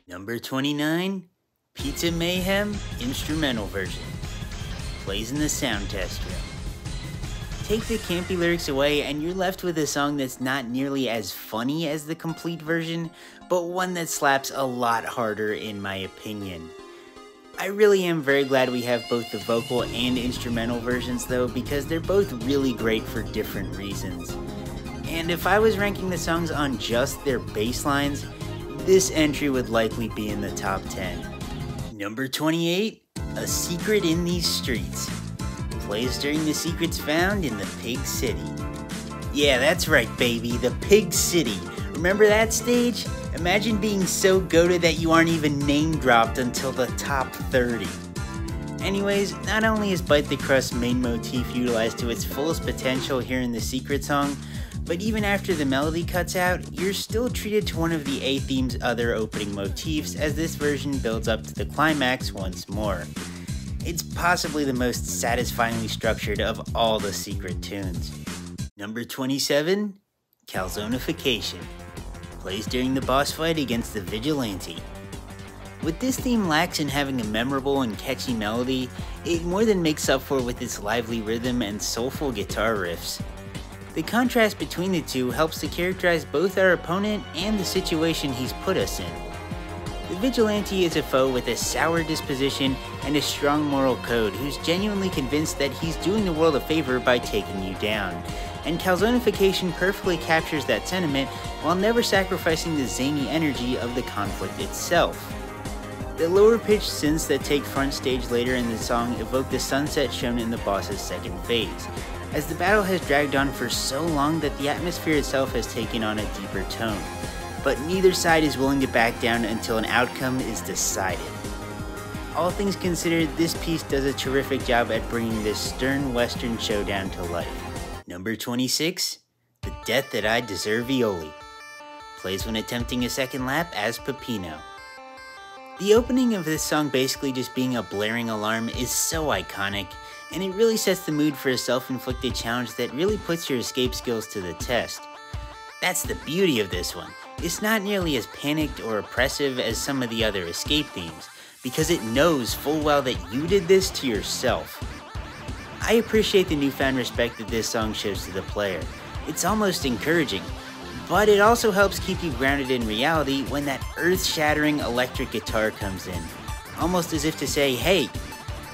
Number 29, Pizza Mayhem Instrumental Version. Plays in the sound test room. Take the campy lyrics away and you're left with a song that's not nearly as funny as the complete version, but one that slaps a lot harder in my opinion. I really am very glad we have both the vocal and instrumental versions though, because they're both really great for different reasons. And if I was ranking the songs on just their bass lines, this entry would likely be in the top 10. Number 28, A Secret in These Streets. Plays during the secrets found in the Pig City. Yeah, that's right baby, the Pig City. Remember that stage? Imagine being so goated that you aren't even name dropped until the top 30. Anyways, not only is Bite the Crust's main motif utilized to its fullest potential here in the secret song, but even after the melody cuts out, you're still treated to one of the A-theme's other opening motifs as this version builds up to the climax once more. It's possibly the most satisfyingly structured of all the secret tunes. Number 27, Calzonification. Plays during the boss fight against the Vigilante. With this theme lax in having a memorable and catchy melody, it more than makes up for with its lively rhythm and soulful guitar riffs. The contrast between the two helps to characterize both our opponent and the situation he's put us in. The Vigilante is a foe with a sour disposition and a strong moral code who's genuinely convinced that he's doing the world a favor by taking you down, and Calzonification perfectly captures that sentiment while never sacrificing the zany energy of the conflict itself. The lower pitched synths that take front stage later in the song evoke the sunset shown in the boss's second phase, as the battle has dragged on for so long that the atmosphere itself has taken on a deeper tone, but neither side is willing to back down until an outcome is decided. All things considered, this piece does a terrific job at bringing this stern western showdown to life. Number 26, The Death That I Deserve Violi. Plays when attempting a second lap as Peppino. The opening of this song basically just being a blaring alarm is so iconic, and it really sets the mood for a self-inflicted challenge that really puts your escape skills to the test. That's the beauty of this one. It's not nearly as panicked or oppressive as some of the other escape themes, because it knows full well that you did this to yourself. I appreciate the newfound respect that this song shows to the player. It's almost encouraging. but it also helps keep you grounded in reality when that earth-shattering electric guitar comes in, almost as if to say, hey,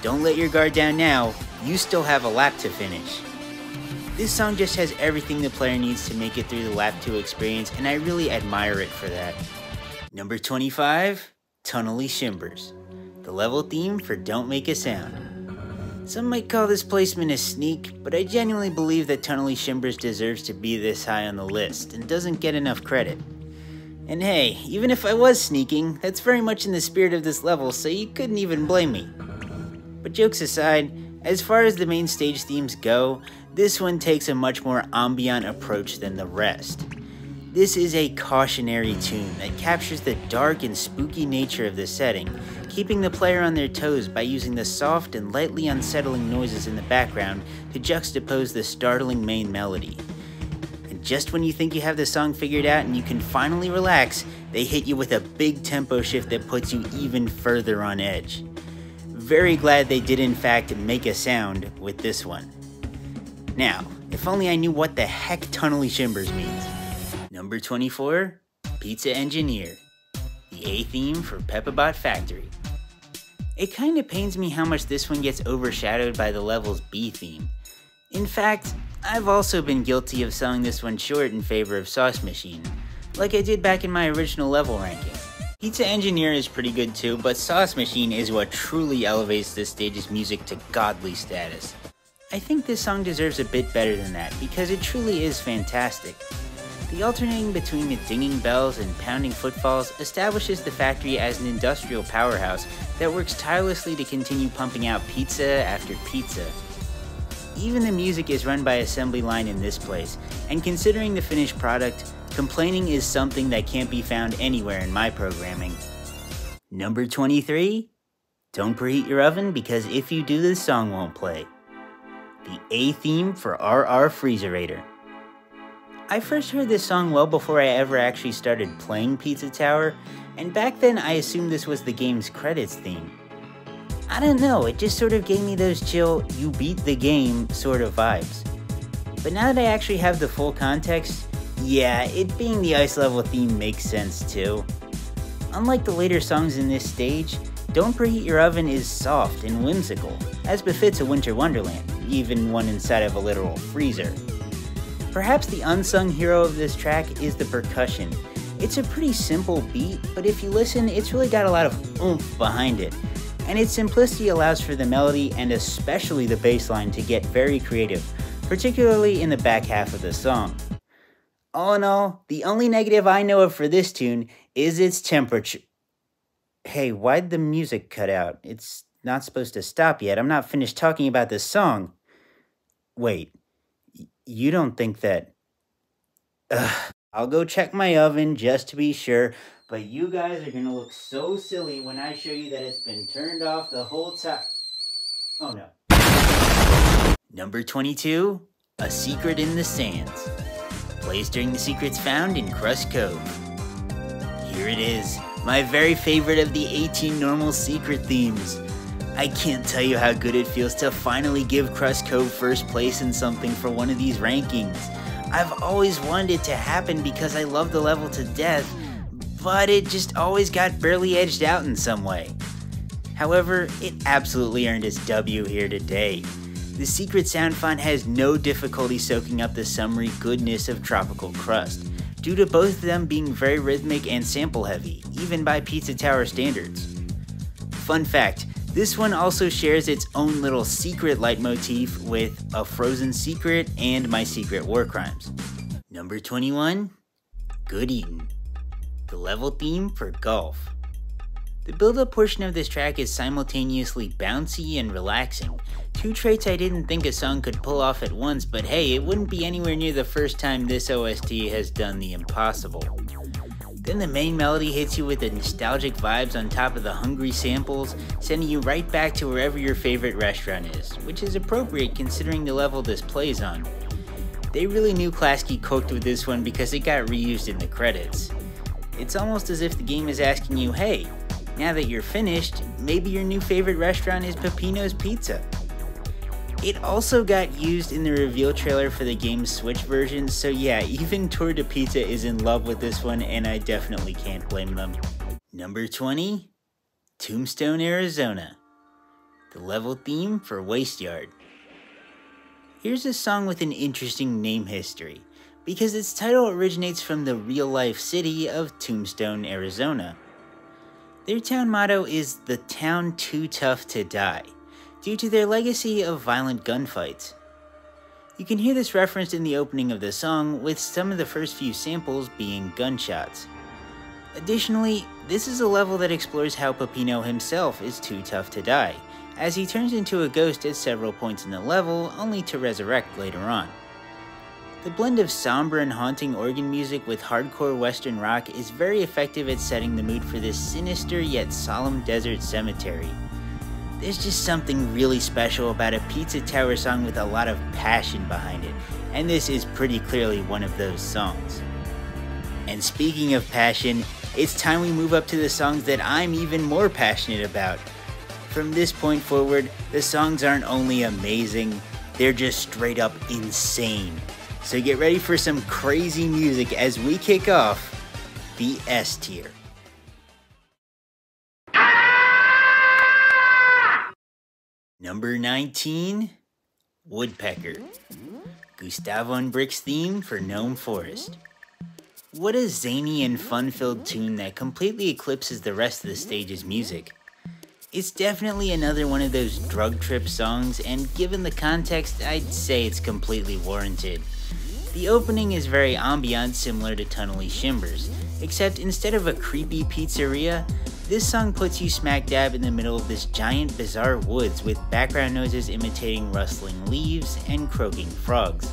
don't let your guard down now, you still have a lap to finish. This song just has everything the player needs to make it through the lap 2 experience, and I really admire it for that. Number 25, Tunnely Shimbers, the level theme for Don't Make a Sound. Some might call this placement a sneak, but I genuinely believe that Tunnely Shimbers deserves to be this high on the list and doesn't get enough credit. And hey, even if I was sneaking, that's very much in the spirit of this level, so you couldn't even blame me. But jokes aside, as far as the main stage themes go, this one takes a much more ambient approach than the rest. This is a cautionary tune that captures the dark and spooky nature of the setting, keeping the player on their toes by using the soft and lightly unsettling noises in the background to juxtapose the startling main melody. And just when you think you have the song figured out and you can finally relax, they hit you with a big tempo shift that puts you even further on edge. Very glad they did in fact make a sound with this one. Now, if only I knew what the heck Tunnely Shimbers means. Number 24, Pizza Engineer, the A theme for Peppabot Factory. It kinda pains me how much this one gets overshadowed by the level's B theme. In fact, I've also been guilty of selling this one short in favor of Sauce Machine, like I did back in my original level ranking. Pizza Engineer is pretty good too, but Sauce Machine is what truly elevates this stage's music to godly status. I think this song deserves a bit better than that, because it truly is fantastic. The alternating between the dinging bells and pounding footfalls establishes the factory as an industrial powerhouse that works tirelessly to continue pumping out pizza after pizza. Even the music is run by assembly line in this place, and considering the finished product, complaining is something that can't be found anywhere in my programming. Number 23, don't preheat your oven because if you do this song won't play. The A theme for RR Freezerator. I first heard this song well before I ever actually started playing Pizza Tower, and back then I assumed this was the game's credits theme. I don't know, it just sort of gave me those chill, you beat the game sort of vibes. But now that I actually have the full context, yeah, it being the ice level theme makes sense too. Unlike the later songs in this stage, Don't Preheat Your Oven is soft and whimsical, as befits a winter wonderland, even one inside of a literal freezer. Perhaps the unsung hero of this track is the percussion. It's a pretty simple beat, but if you listen, it's really got a lot of oomph behind it, and its simplicity allows for the melody and especially the bass line to get very creative, particularly in the back half of the song. All in all, the only negative I know of for this tune is its temperature. Hey, why'd the music cut out? It's not supposed to stop yet. I'm not finished talking about this song. Wait. You don't think that... I'll go check my oven just to be sure, but you guys are gonna look so silly when I show you that it's been turned off the whole time. Oh no. Number 22, A Secret in the Sands. Plays during the secrets found in Crust Cove. Here it is, my very favorite of the 18 normal secret themes. I can't tell you how good it feels to finally give Crust Cove first place in something for one of these rankings. I've always wanted it to happen because I love the level to death, but it just always got barely edged out in some way. However, it absolutely earned its W here today. The secret sound font has no difficulty soaking up the summery goodness of Tropical Crust, due to both of them being very rhythmic and sample heavy, even by Pizza Tower standards. Fun fact, this one also shares its own little secret leitmotif with A Frozen Secret and My Secret War Crimes. Number 21, Good Eatin', the level theme for Golf. The build-up portion of this track is simultaneously bouncy and relaxing, two traits I didn't think a song could pull off at once, but hey, it wouldn't be anywhere near the first time this OST has done the impossible. Then the main melody hits you with the nostalgic vibes on top of the hungry samples, sending you right back to wherever your favorite restaurant is, which is appropriate considering the level this plays on. They really knew Klasky cooked with this one because it got reused in the credits. It's almost as if the game is asking you, hey, now that you're finished, maybe your new favorite restaurant is Peppino's Pizza. It also got used in the reveal trailer for the game's Switch version, so yeah, even Tour de Pizza is in love with this one, and I definitely can't blame them. Number 20, Tombstone, Arizona. The level theme for Waste Yard. Here's a song with an interesting name history, because its title originates from the real-life city of Tombstone, Arizona. Their town motto is "The Town Too Tough to Die," due to their legacy of violent gunfights. You can hear this referenced in the opening of the song, with some of the first few samples being gunshots. Additionally, this is a level that explores how Peppino himself is too tough to die, as he turns into a ghost at several points in the level, only to resurrect later on. The blend of somber and haunting organ music with hardcore western rock is very effective at setting the mood for this sinister yet solemn desert cemetery. There's just something really special about a Pizza Tower song with a lot of passion behind it, and this is pretty clearly one of those songs. And speaking of passion, it's time we move up to the songs that I'm even more passionate about. From this point forward, the songs aren't only amazing, they're just straight up insane. So get ready for some crazy music as we kick off the S tier. Number 19, Woodpecker. Gustavo and Brick's theme for Gnome Forest. What a zany and fun-filled tune that completely eclipses the rest of the stage's music. It's definitely another one of those drug trip songs, and given the context, I'd say it's completely warranted. The opening is very ambient, similar to Tunnely Shimbers, except instead of a creepy pizzeria, this song puts you smack dab in the middle of this giant bizarre woods with background noises imitating rustling leaves and croaking frogs.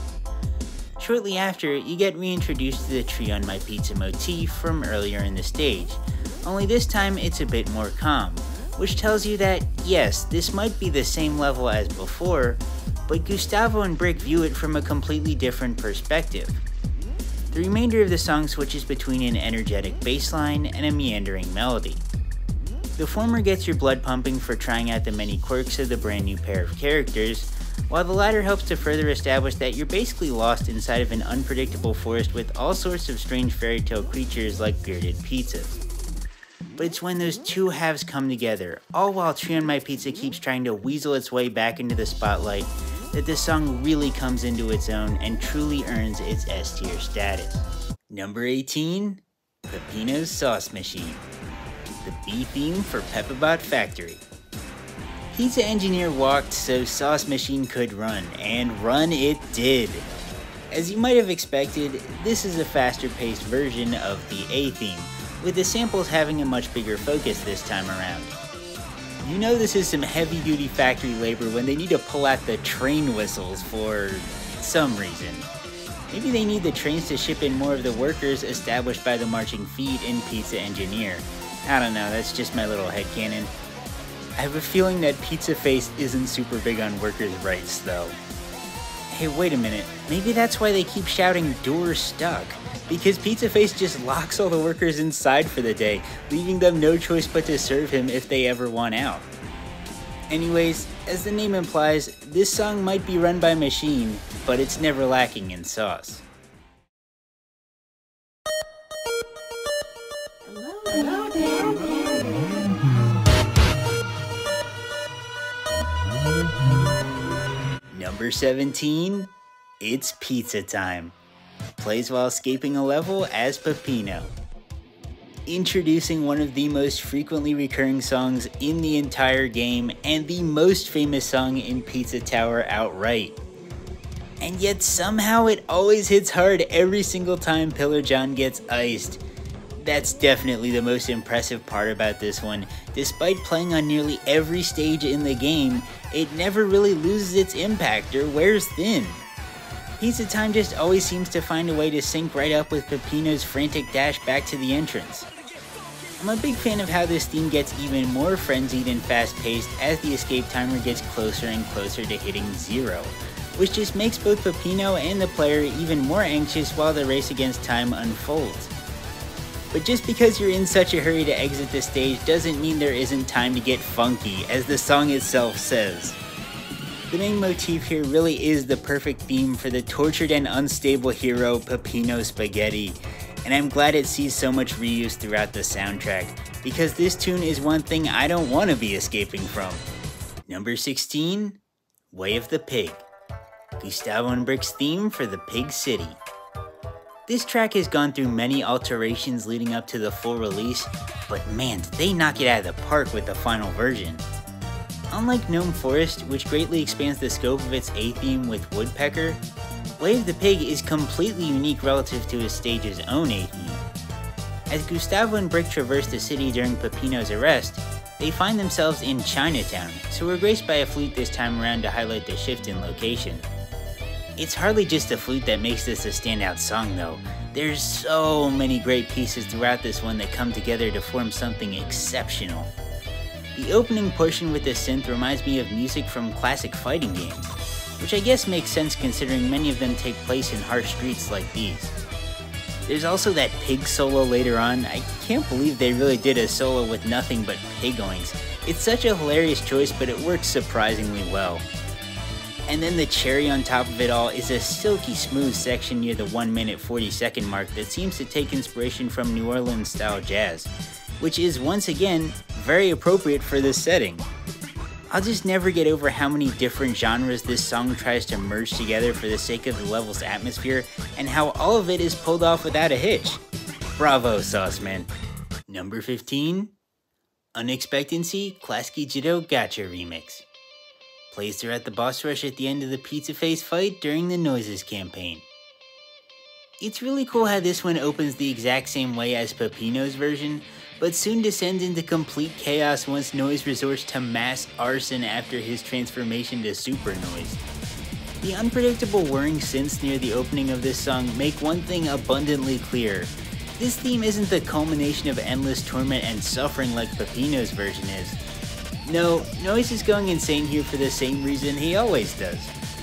Shortly after, you get reintroduced to the Tree on My Pizza motif from earlier in the stage, only this time it's a bit more calm, which tells you that, yes, this might be the same level as before, but Gustavo and Brick view it from a completely different perspective. The remainder of the song switches between an energetic bass line and a meandering melody. The former gets your blood pumping for trying out the many quirks of the brand new pair of characters, while the latter helps to further establish that you're basically lost inside of an unpredictable forest with all sorts of strange fairy tale creatures like bearded pizzas. But it's when those two halves come together, all while Tree on My Pizza keeps trying to weasel its way back into the spotlight, that this song really comes into its own and truly earns its S tier status. Number 18, Peppino's Sauce Machine. The B theme for Peppabot Factory. Pizza Engineer walked so Sauce Machine could run, and run it did. As you might have expected, this is a faster paced version of the A theme, with the samples having a much bigger focus this time around. You know this is some heavy duty factory labor when they need to pull out the train whistles for some reason. Maybe they need the trains to ship in more of the workers established by the marching feet in Pizza Engineer. I don't know, that's just my little headcanon. I have a feeling that Pizza Face isn't super big on workers' rights though. Hey, wait a minute, maybe that's why they keep shouting "door stuck," because Pizza Face just locks all the workers inside for the day, leaving them no choice but to serve him if they ever want out. Anyways, as the name implies, this song might be run by machine, but it's never lacking in sauce. Number 17, it's Pizza Time. Plays while escaping a level as Peppino. Introducing one of the most frequently recurring songs in the entire game and the most famous song in Pizza Tower outright. And yet somehow it always hits hard every single time Pillar John gets iced. That's definitely the most impressive part about this one. Despite playing on nearly every stage in the game, it never really loses its impact or wears thin. Pizza Time just always seems to find a way to sync right up with Peppino's frantic dash back to the entrance. I'm a big fan of how this theme gets even more frenzied and fast-paced as the escape timer gets closer and closer to hitting 0, which just makes both Peppino and the player even more anxious while the race against time unfolds. But just because you're in such a hurry to exit the stage doesn't mean there isn't time to get funky, as the song itself says. The main motif here really is the perfect theme for the tortured and unstable hero Peppino Spaghetti, and I'm glad it sees so much reuse throughout the soundtrack, because this tune is one thing I don't want to be escaping from. Number 16, Way of the Pig, Gustavo and Brick's theme for the Pig City. This track has gone through many alterations leading up to the full release, but man, did they knock it out of the park with the final version. Unlike Gnome Forest, which greatly expands the scope of its A theme with Woodpecker, Way of the Pig is completely unique relative to his stage's own A theme. As Gustavo and Brick traverse the city during Peppino's arrest, they find themselves in Chinatown, so we're graced by a flute this time around to highlight the shift in location. It's hardly just the flute that makes this a standout song though. There's so many great pieces throughout this one that come together to form something exceptional. The opening portion with the synth reminds me of music from classic fighting games, which I guess makes sense considering many of them take place in harsh streets like these. There's also that pig solo later on. I can't believe they really did a solo with nothing but pig oinks. It's such a hilarious choice, but it works surprisingly well. And then the cherry on top of it all is a silky smooth section near the 1 minute 40 second mark that seems to take inspiration from New Orleans style jazz, which is once again very appropriate for this setting. I'll just never get over how many different genres this song tries to merge together for the sake of the level's atmosphere, and how all of it is pulled off without a hitch. Bravo, Sauceman. Number 15, Unexpectancy ClascyJitto Gotcha Remix. Plays throughout the boss rush at the end of the Pizza Face fight during the Noises campaign. It's really cool how this one opens the exact same way as Peppino's version, but soon descends into complete chaos once Noise resorts to mass arson after his transformation to Super Noise. The unpredictable whirring synths near the opening of this song make one thing abundantly clear. This theme isn't the culmination of endless torment and suffering like Peppino's version is. No, Noise is going insane here for the same reason he always does,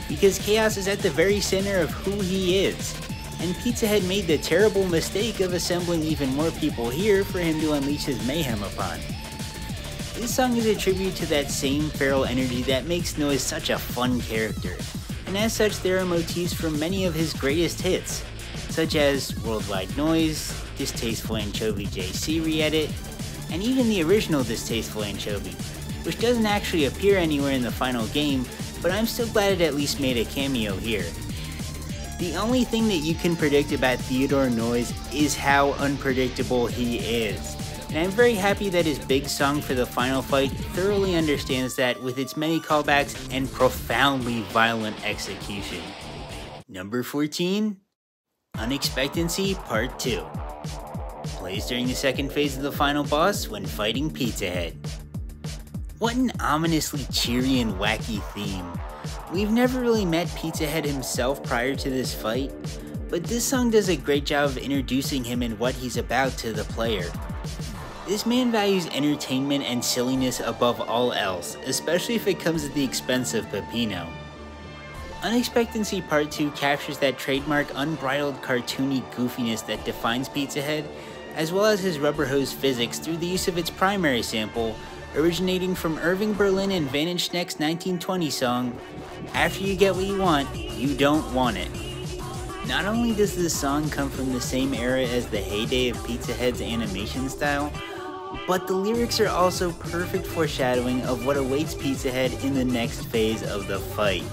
because chaos is at the very center of who he is. And Pizza Head made the terrible mistake of assembling even more people here for him to unleash his mayhem upon. This song is a tribute to that same feral energy that makes Noise such a fun character, and as such there are motifs from many of his greatest hits, such as Worldwide Noise, Distasteful Anchovy JC re-edit, and even the original Distasteful Anchovy, which doesn't actually appear anywhere in the final game, but I'm still glad it at least made a cameo here. The only thing that you can predict about Theodore Noise is how unpredictable he is, and I'm very happy that his big song for the final fight thoroughly understands that with its many callbacks and profoundly violent execution. Number 14, Unexpectancy Part 2. Plays during the second phase of the final boss when fighting Pizza Head. What an ominously cheery and wacky theme. We've never really met Pizza Head himself prior to this fight, but this song does a great job of introducing him and what he's about to the player. This man values entertainment and silliness above all else, especially if it comes at the expense of Peppino. Unexpectancy Part 2 captures that trademark unbridled cartoony goofiness that defines Pizza Head, as well as his rubber hose physics through the use of its primary sample, originating from Irving Berlin and Vantage Schneck's 1920 song, After You Get What You Want, You Don't Want It. Not only does this song come from the same era as the heyday of Pizza Head's animation style, but the lyrics are also perfect foreshadowing of what awaits Pizza Head in the next phase of the fight.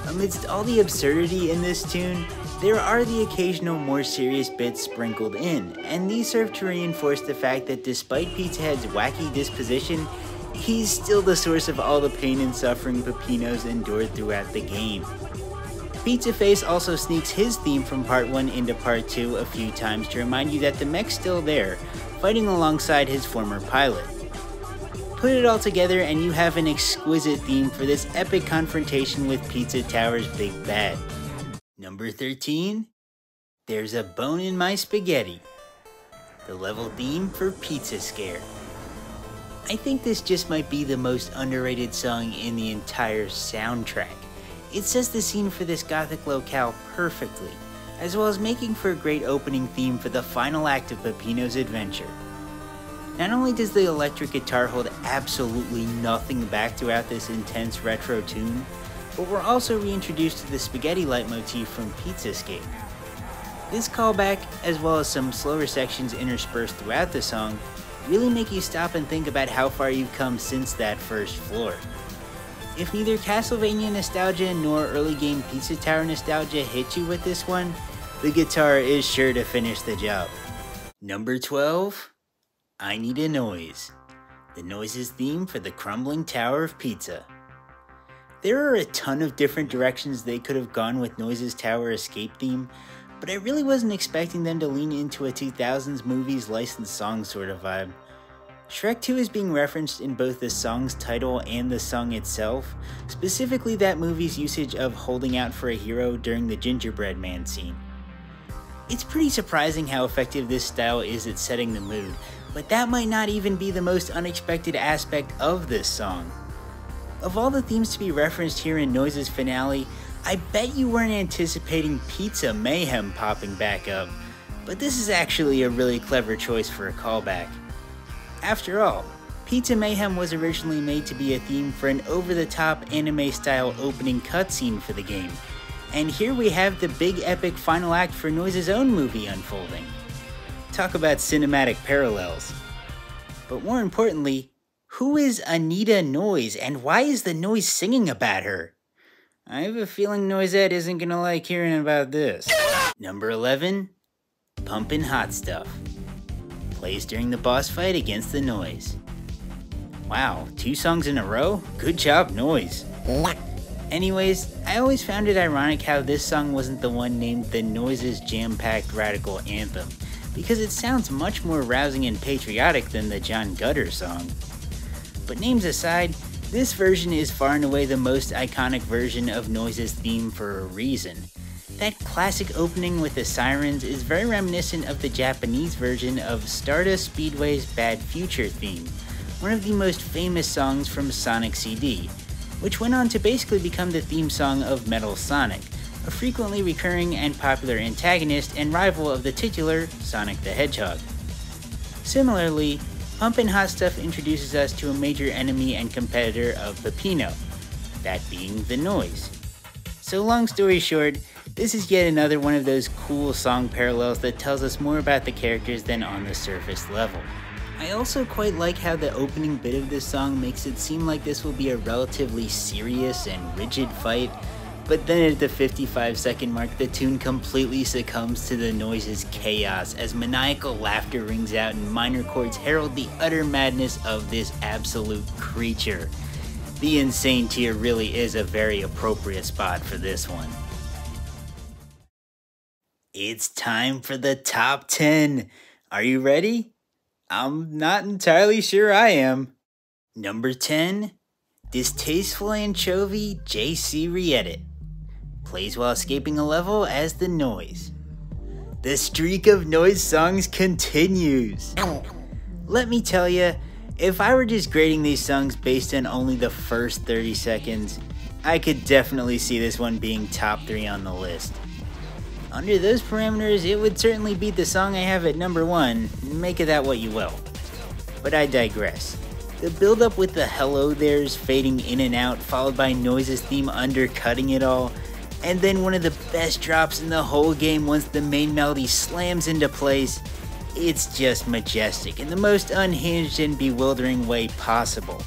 Amidst all the absurdity in this tune, there are the occasional more serious bits sprinkled in, and these serve to reinforce the fact that despite Pizza Head's wacky disposition, he's still the source of all the pain and suffering Peppino's endured throughout the game. Pizza Face also sneaks his theme from Part 1 into Part 2 a few times to remind you that the mech's still there, fighting alongside his former pilot. Put it all together and you have an exquisite theme for this epic confrontation with Pizza Tower's big bad. Number 13, There's a Bone in My Spaghetti, the level theme for Pizza Scare. I think this just might be the most underrated song in the entire soundtrack. It sets the scene for this gothic locale perfectly, as well as making for a great opening theme for the final act of Peppino's adventure. Not only does the electric guitar hold absolutely nothing back throughout this intense retro tune, but we're also reintroduced to the spaghetti leitmotif from Pizzascape. This callback, as well as some slower sections interspersed throughout the song, really make you stop and think about how far you've come since that first floor. If neither Castlevania nostalgia nor early game Pizza Tower nostalgia hit you with this one, the guitar is sure to finish the job. Number 12, I Need a Noise, the Noise's theme for the crumbling tower of pizza. There are a ton of different directions they could have gone with Noise's tower escape theme, but I really wasn't expecting them to lean into a 2000s movies licensed song sort of vibe. Shrek 2 is being referenced in both the song's title and the song itself, specifically that movie's usage of holding out for a hero during the gingerbread man scene. It's pretty surprising how effective this style is at setting the mood, but that might not even be the most unexpected aspect of this song. Of all the themes to be referenced here in Noise's finale, I bet you weren't anticipating Pizza Mayhem popping back up, but this is actually a really clever choice for a callback. After all, Pizza Mayhem was originally made to be a theme for an over-the-top anime-style opening cutscene for the game, and here we have the big epic final act for Noise's own movie unfolding. Talk about cinematic parallels. But more importantly, who is Anita Noise, and why is the Noise singing about her? I have a feeling Noisette isn't gonna like hearing about this. Number 11, Pumpin' Hot Stuff. Plays during the boss fight against the Noise. Wow, 2 songs in a row? Good job, Noise. Anyways, I always found it ironic how this song wasn't the one named the Noise's jam-packed radical anthem, because it sounds much more rousing and patriotic than the John Gutter song. But names aside, this version is far and away the most iconic version of Noise's theme for a reason. That classic opening with the sirens is very reminiscent of the Japanese version of Stardust Speedway's Bad Future theme, one of the most famous songs from Sonic CD, which went on to basically become the theme song of Metal Sonic, a frequently recurring and popular antagonist and rival of the titular Sonic the Hedgehog. Similarly, Pumpin' Hot Stuff introduces us to a major enemy and competitor of Peppino, that being the Noise. So long story short, this is yet another one of those cool song parallels that tells us more about the characters than on the surface level. I also quite like how the opening bit of this song makes it seem like this will be a relatively serious and rigid fight, but then at the 55-second mark the tune completely succumbs to the Noise's chaos as maniacal laughter rings out and minor chords herald the utter madness of this absolute creature. The insane tier really is a very appropriate spot for this one. It's time for the top 10. Are you ready? I'm not entirely sure I am. Number 10, Distasteful Anchovy JC Re-Edit. Plays while escaping a level as the Noise. The streak of Noise songs continues. Let me tell you, if I were just grading these songs based on only the first 30 seconds, I could definitely see this one being top 3 on the list. Under those parameters, it would certainly beat the song I have at number 1, make of that what you will. But I digress. The build up with the hello there's fading in and out, followed by Noise's theme undercutting it all, and then one of the best drops in the whole game once the main melody slams into place, it's just majestic in the most unhinged and bewildering way possible.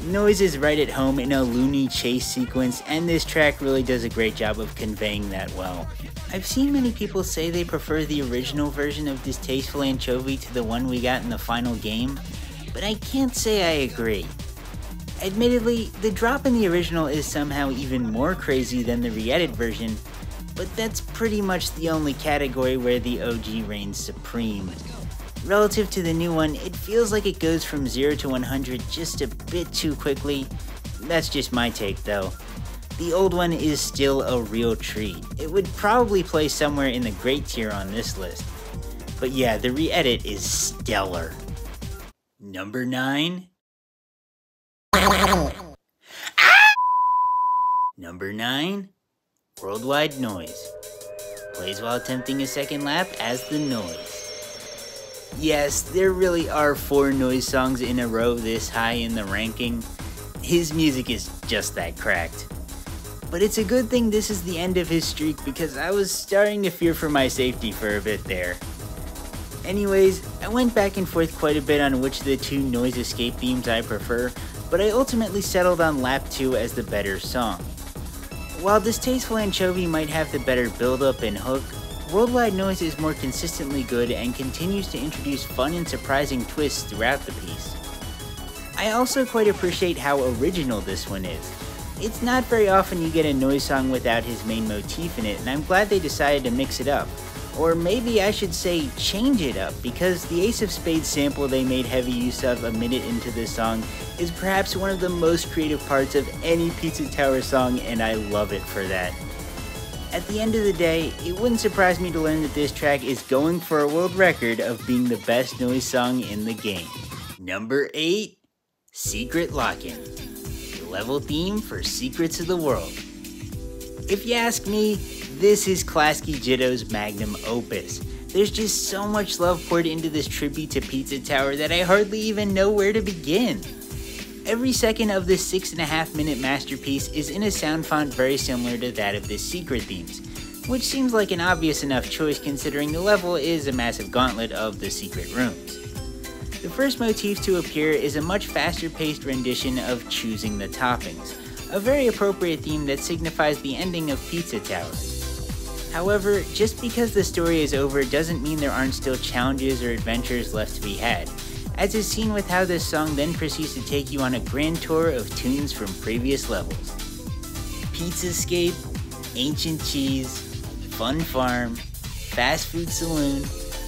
Noise is right at home in a loony chase sequence, and this track really does a great job of conveying that well. I've seen many people say they prefer the original version of Distasteful Anchovy to the one we got in the final game, but I can't say I agree. Admittedly, the drop in the original is somehow even more crazy than the re-edit version, but that's pretty much the only category where the OG reigns supreme. Relative to the new one, it feels like it goes from 0 to 100 just a bit too quickly. That's just my take though. The old one is still a real treat. It would probably play somewhere in the great tier on this list. But yeah, the re-edit is stellar. Number 9. Number 9, Worldwide Noise. Plays while attempting a second lap as the Noise. Yes, there really are 4 Noise songs in a row this high in the ranking. His music is just that cracked. But it's a good thing this is the end of his streak because I was starting to fear for my safety for a bit there. Anyways, I went back and forth quite a bit on which of the 2 Noise Escape themes I prefer, but I ultimately settled on Lap 2 as the better song. While Distasteful Anchovy might have the better build-up and hook, Worldwide Noise is more consistently good and continues to introduce fun and surprising twists throughout the piece. I also quite appreciate how original this one is. It's not very often you get a Noise song without his main motif in it, and I'm glad they decided to mix it up. Or maybe I should say change it up, because the Ace of Spades sample they made heavy use of a minute into this song is perhaps one of the most creative parts of any Pizza Tower song, and I love it for that. At the end of the day, it wouldn't surprise me to learn that this track is going for a world record of being the best Noise song in the game. Number 8, Secret Lock-In, the level theme for Secrets of the World. If you ask me, this is ClascyJitto's magnum opus. There's just so much love poured into this tribute to Pizza Tower that I hardly even know where to begin. Every second of this 6.5-minute masterpiece is in a sound font very similar to that of the secret themes, which seems like an obvious enough choice considering the level is a massive gauntlet of the secret rooms. The first motif to appear is a much faster paced rendition of Choosing the Toppings, a very appropriate theme that signifies the ending of Pizza Tower. However, just because the story is over doesn't mean there aren't still challenges or adventures left to be had, as is seen with how this song then proceeds to take you on a grand tour of tunes from previous levels. Pizzascape, Ancient Cheese, Fun Farm, Fast Food Saloon,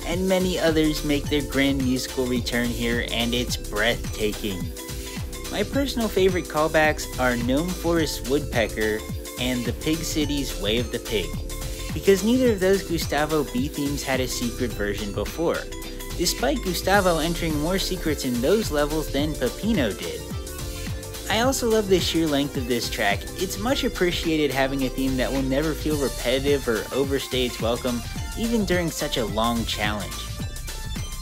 and many others make their grand musical return here, and it's breathtaking. My personal favorite callbacks are Gnome Forest Woodpecker and the Pig City's Way of the Pig, because neither of those Gustavo B themes had a secret version before, despite Gustavo entering more secrets in those levels than Peppino did. I also love the sheer length of this track. It's much appreciated having a theme that will never feel repetitive or overstay its welcome, even during such a long challenge.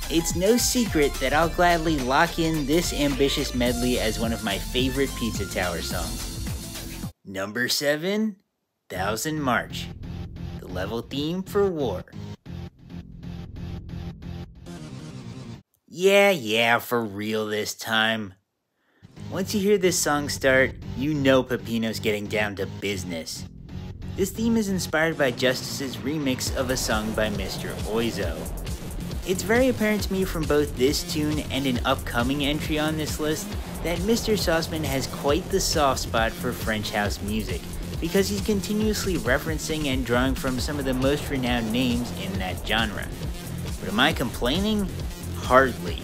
It's no secret that I'll gladly lock in this ambitious medley as one of my favorite Pizza Tower songs. Number 7, Thousand March, the level theme for War. Yeah, for real this time. Once you hear this song start, you know Peppino's getting down to business. This theme is inspired by Justice's remix of a song by Mr. Oizo. It's very apparent to me from both this tune and an upcoming entry on this list that Mr. Sauceman has quite the soft spot for French house music, because he's continuously referencing and drawing from some of the most renowned names in that genre. But am I complaining? Hardly.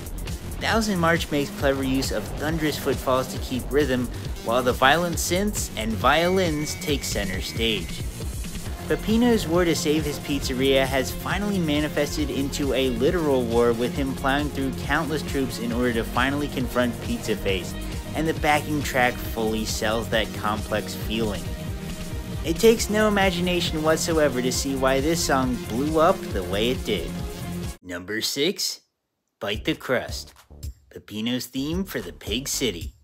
Thousand March makes clever use of thunderous footfalls to keep rhythm, while the violent synths and violins take center stage. Peppino's war to save his pizzeria has finally manifested into a literal war, with him plowing through countless troops in order to finally confront Pizza Face, and the backing track fully sells that complex feeling. It takes no imagination whatsoever to see why this song blew up the way it did. Number 6, Bite the Crust, Peppino's theme for the Pig City.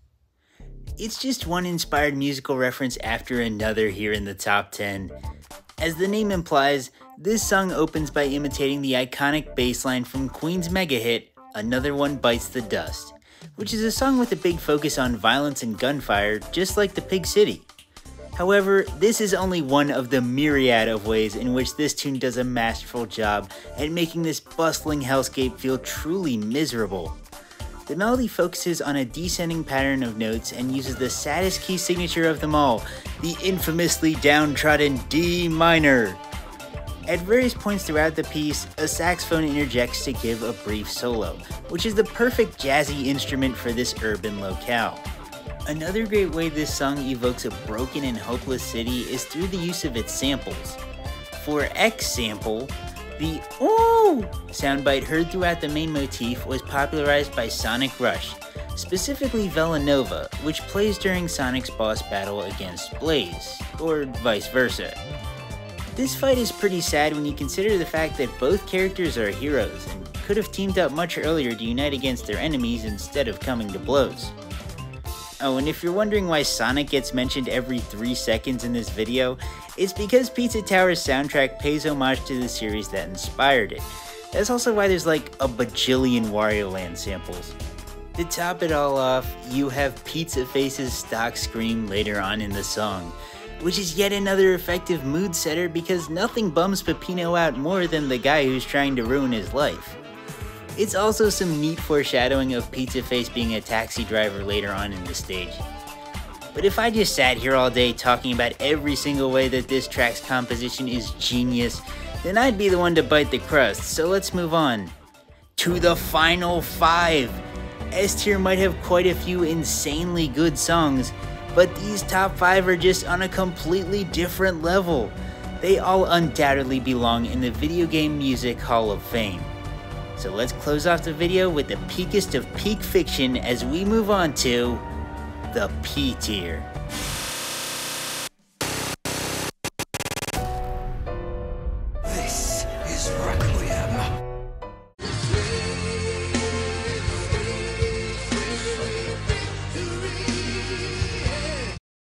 It's just one inspired musical reference after another here in the top 10. As the name implies, this song opens by imitating the iconic bass line from Queen's mega hit, Another One Bites the Dust, which is a song with a big focus on violence and gunfire, just like the Pig City. However, this is only one of the myriad of ways in which this tune does a masterful job at making this bustling hellscape feel truly miserable. The melody focuses on a descending pattern of notes and uses the saddest key signature of them all, the infamously downtrodden D minor. At various points throughout the piece, a saxophone interjects to give a brief solo, which is the perfect jazzy instrument for this urban locale. Another great way this song evokes a broken and hopeless city is through the use of its samples. For X sample, the "ooh" soundbite heard throughout the main motif was popularized by Sonic Rush, specifically Villanova, which plays during Sonic's boss battle against Blaze, or vice versa. This fight is pretty sad when you consider the fact that both characters are heroes and could have teamed up much earlier to unite against their enemies instead of coming to blows. Oh, and if you're wondering why Sonic gets mentioned every 3 seconds in this video, it's because Pizza Tower's soundtrack pays homage to the series that inspired it. That's also why there's like a bajillion Wario Land samples. To top it all off, you have Pizza Face's stock scream later on in the song, which is yet another effective mood setter because nothing bums Peppino out more than the guy who's trying to ruin his life. It's also some neat foreshadowing of Pizza Face being a taxi driver later on in the stage. But if I just sat here all day talking about every single way that this track's composition is genius, then I'd be the one to bite the crust, so let's move on. To the final 5! S tier might have quite a few insanely good songs, but these top 5 are just on a completely different level. They all undoubtedly belong in the Video Game Music Hall of Fame. So let's close off the video with the peakest of peak fiction as we move on to the P tier. This is Requiem.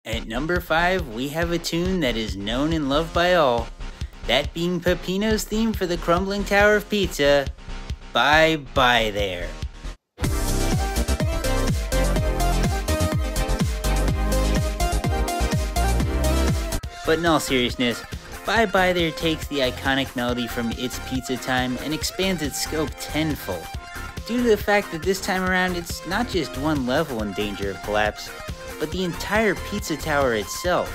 At number 5, we have a tune that is known and loved by all, that being Peppino's theme for the Crumbling Tower of Pizza, Bye Bye There. But in all seriousness, Bye Bye There takes the iconic melody from It's Pizza Time and expands its scope tenfold, due to the fact that this time around it's not just one level in danger of collapse, but the entire Pizza Tower itself.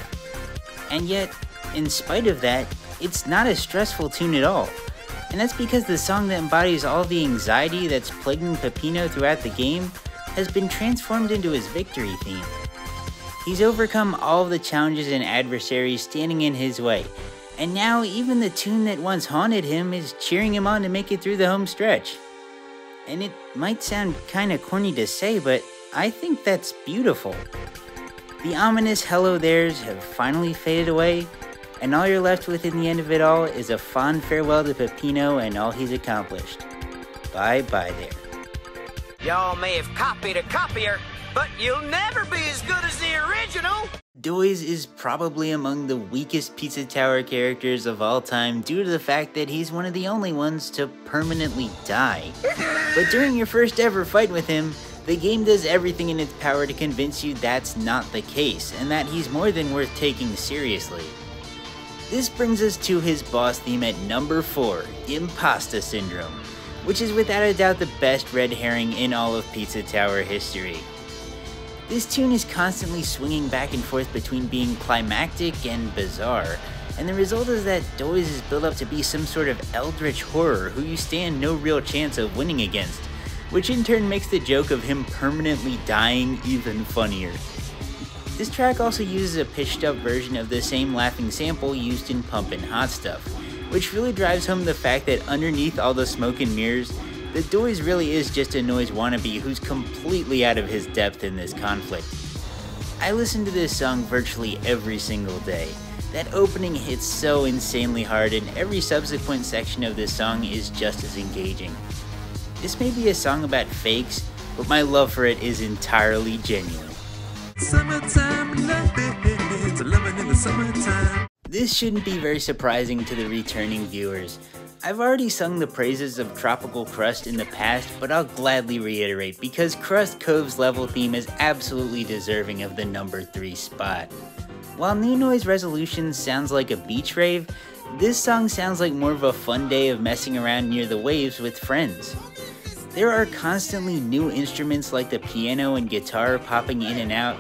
And yet, in spite of that, it's not a stressful tune at all. And that's because the song that embodies all the anxiety that's plaguing Peppino throughout the game has been transformed into his victory theme. He's overcome all of the challenges and adversaries standing in his way, and now even the tune that once haunted him is cheering him on to make it through the home stretch. And it might sound kinda corny to say, but I think that's beautiful. The ominous hello there's have finally faded away, and all you're left with in the end of it all is a fond farewell to Peppino and all he's accomplished. Bye bye there. Y'all may have copied a copier, but you'll never be as good as the original! Noise is probably among the weakest Pizza Tower characters of all time due to the fact that he's one of the only ones to permanently die. But during your first ever fight with him, the game does everything in its power to convince you that's not the case, and that he's more than worth taking seriously. This brings us to his boss theme at number 4, Imposter Syndrome, which is without a doubt the best red herring in all of Pizza Tower history. This tune is constantly swinging back and forth between being climactic and bizarre, and the result is that Noise is built up to be some sort of eldritch horror who you stand no real chance of winning against, which in turn makes the joke of him permanently dying even funnier. This track also uses a pitched up version of the same laughing sample used in Pumpin' Hot Stuff, which really drives home the fact that underneath all the smoke and mirrors, the Noise really is just a Noise wannabe who's completely out of his depth in this conflict. I listen to this song virtually every single day. That opening hits so insanely hard, and every subsequent section of this song is just as engaging. This may be a song about fakes, but my love for it is entirely genuine. Summertime loving, it's loving in the summertime. This shouldn't be very surprising to the returning viewers. I've already sung the praises of Tropical Crust in the past, but I'll gladly reiterate because Crust Cove's level theme is absolutely deserving of the number 3 spot. While New Noise Resolution sounds like a beach rave, this song sounds like more of a fun day of messing around near the waves with friends. There are constantly new instruments like the piano and guitar popping in and out,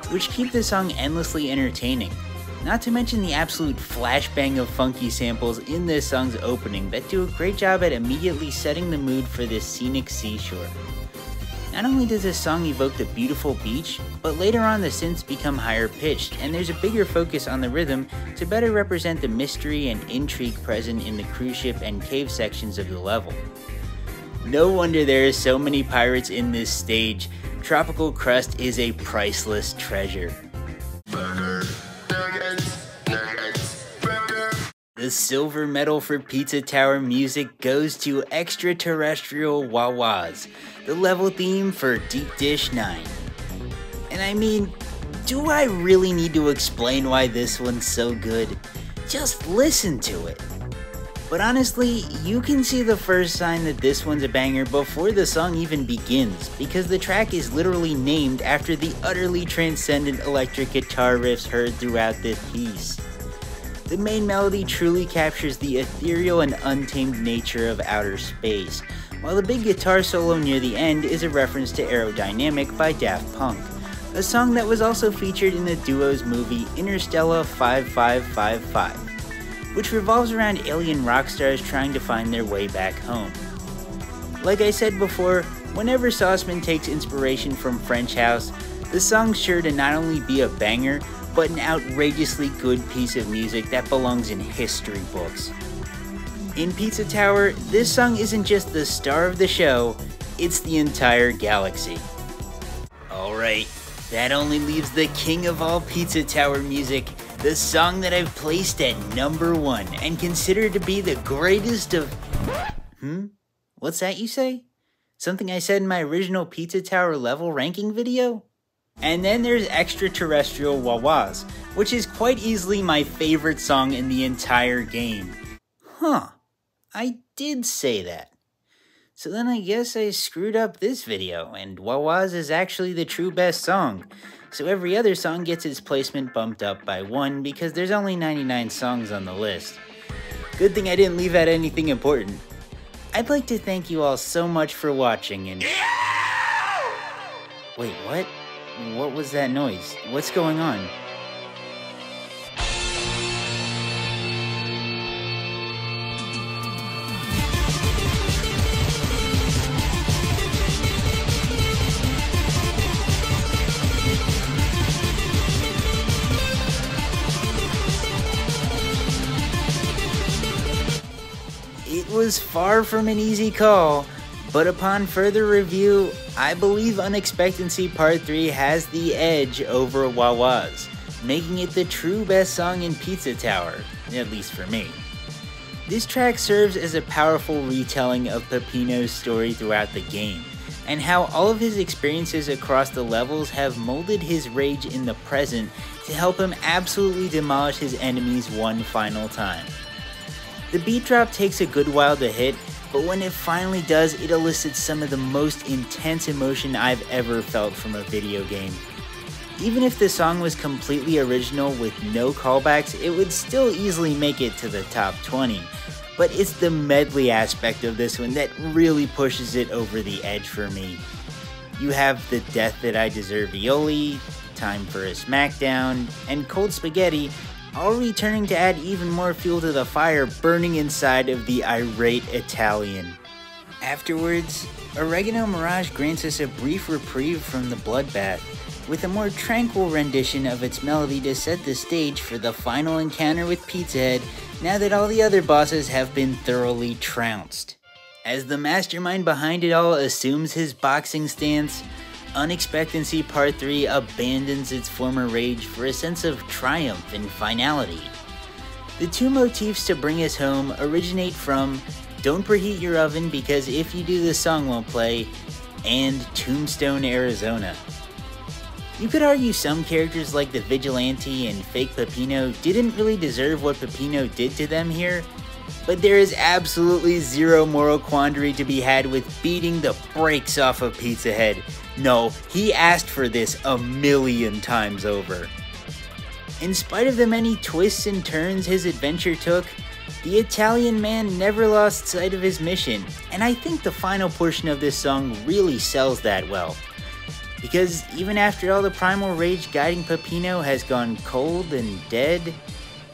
which keep the song endlessly entertaining. Not to mention the absolute flashbang of funky samples in this song's opening that do a great job at immediately setting the mood for this scenic seashore. Not only does this song evoke the beautiful beach, but later on the synths become higher pitched and there's a bigger focus on the rhythm to better represent the mystery and intrigue present in the cruise ship and cave sections of the level. No wonder there are so many pirates in this stage. Tropical Crust is a priceless treasure. The The silver medal for Pizza Tower music goes to Extraterrestrial Wah-Wahs, the level theme for Deep Dish 9. And I mean, do I really need to explain why this one's so good? Just listen to it. But honestly, you can see the first sign that this one's a banger before the song even begins, because the track is literally named after the utterly transcendent electric guitar riffs heard throughout this piece. The main melody truly captures the ethereal and untamed nature of outer space, while the big guitar solo near the end is a reference to Aerodynamic by Daft Punk, a song that was also featured in the duo's movie Interstellar 5555, which revolves around alien rock stars trying to find their way back home. Like I said before, whenever Sauceman takes inspiration from French House, the song's sure to not only be a banger, but an outrageously good piece of music that belongs in history books. In Pizza Tower, this song isn't just the star of the show, it's the entire galaxy. Alright, that only leaves the king of all Pizza Tower music, the song that I've placed at number 1 and considered to be the greatest of... What's that you say? Something I said in my original Pizza Tower level ranking video? And then there's Extraterrestrial Wah-Wahs, which is quite easily my favorite song in the entire game. I did say that. So then I guess I screwed up this video, and Wah-Wahs is actually the true best song. So every other song gets its placement bumped up by 1 because there's only 99 songs on the list. Good thing I didn't leave out anything important. I'd like to thank you all so much for watching and... Wait, what? What was that noise? What's going on? It was far from an easy call, but upon further review, I believe Unexpectancy Part 3 has the edge over Wah-Wahs, making it the true best song in Pizza Tower, at least for me. This track serves as a powerful retelling of Peppino's story throughout the game, and how all of his experiences across the levels have molded his rage in the present to help him absolutely demolish his enemies one final time. The beat drop takes a good while to hit, but when it finally does, it elicits some of the most intense emotion I've ever felt from a video game. Even if the song was completely original with no callbacks, it would still easily make it to the top 20. But it's the medley aspect of this one that really pushes it over the edge for me. You have The Death That I Deserve Violi, Time for a Smackdown, and Cold Spaghetti, all returning to add even more fuel to the fire burning inside of the irate Italian. Afterwards, Oregano Mirage grants us a brief reprieve from the bloodbath, with a more tranquil rendition of its melody to set the stage for the final encounter with Pizza Head now that all the other bosses have been thoroughly trounced. As the mastermind behind it all assumes his boxing stance, Unexpectancy Part 3 abandons its former rage for a sense of triumph and finality. The two motifs to bring us home originate from Don't Preheat Your Oven Because If You Do the Song Won't Play, and Tombstone, Arizona. You could argue some characters like the Vigilante and Fake Peppino didn't really deserve what Peppino did to them here, but there is absolutely zero moral quandary to be had with beating the brakes off of Pizza Head. No, he asked for this a million times over. In spite of the many twists and turns his adventure took, the Italian man never lost sight of his mission, and I think the final portion of this song really sells that well. Because even after all the primal rage guiding Peppino has gone cold and dead,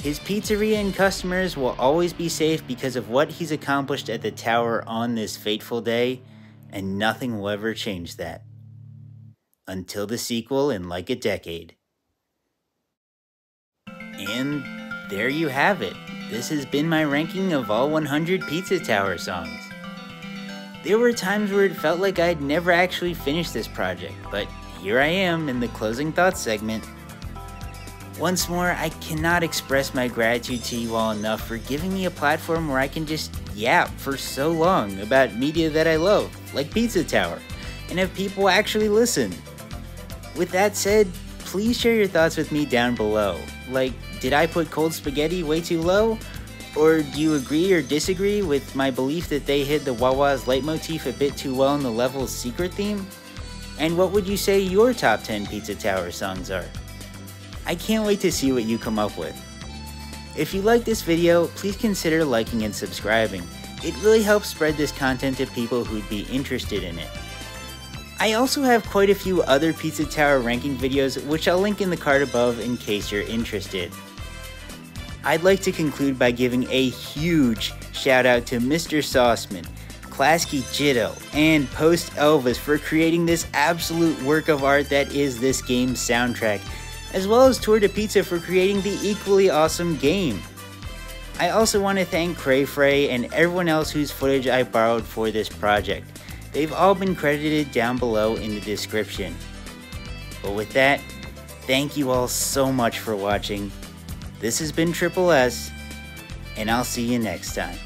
his pizzeria and customers will always be safe because of what he's accomplished at the tower on this fateful day, and nothing will ever change that. Until the sequel in like a decade. And there you have it. This has been my ranking of all 100 Pizza Tower songs. There were times where it felt like I'd never actually finished this project, but here I am in the closing thoughts segment. Once more, I cannot express my gratitude to you all enough for giving me a platform where I can just yap for so long about media that I love, like Pizza Tower, and have people actually listen. With that said, please share your thoughts with me down below. Like, did I put cold spaghetti way too low? Or do you agree or disagree with my belief that they hid the Wawa's leitmotif a bit too well in the level's secret theme? And what would you say your top 10 Pizza Tower songs are? I can't wait to see what you come up with. If you like this video, please consider liking and subscribing. It really helps spread this content to people who'd be interested in it. I also have quite a few other Pizza Tower ranking videos which I'll link in the card above in case you're interested. I'd like to conclude by giving a huge shout out to Mr. Sauceman, ClascyJitto, and POST ELVIS for creating this absolute work of art that is this game's soundtrack, as well as Tour de Pizza for creating the equally awesome game. I also want to thank CrayFray and everyone else whose footage I borrowed for this project. They've all been credited down below in the description. But with that, thank you all so much for watching. This has been Triple S, and I'll see you next time.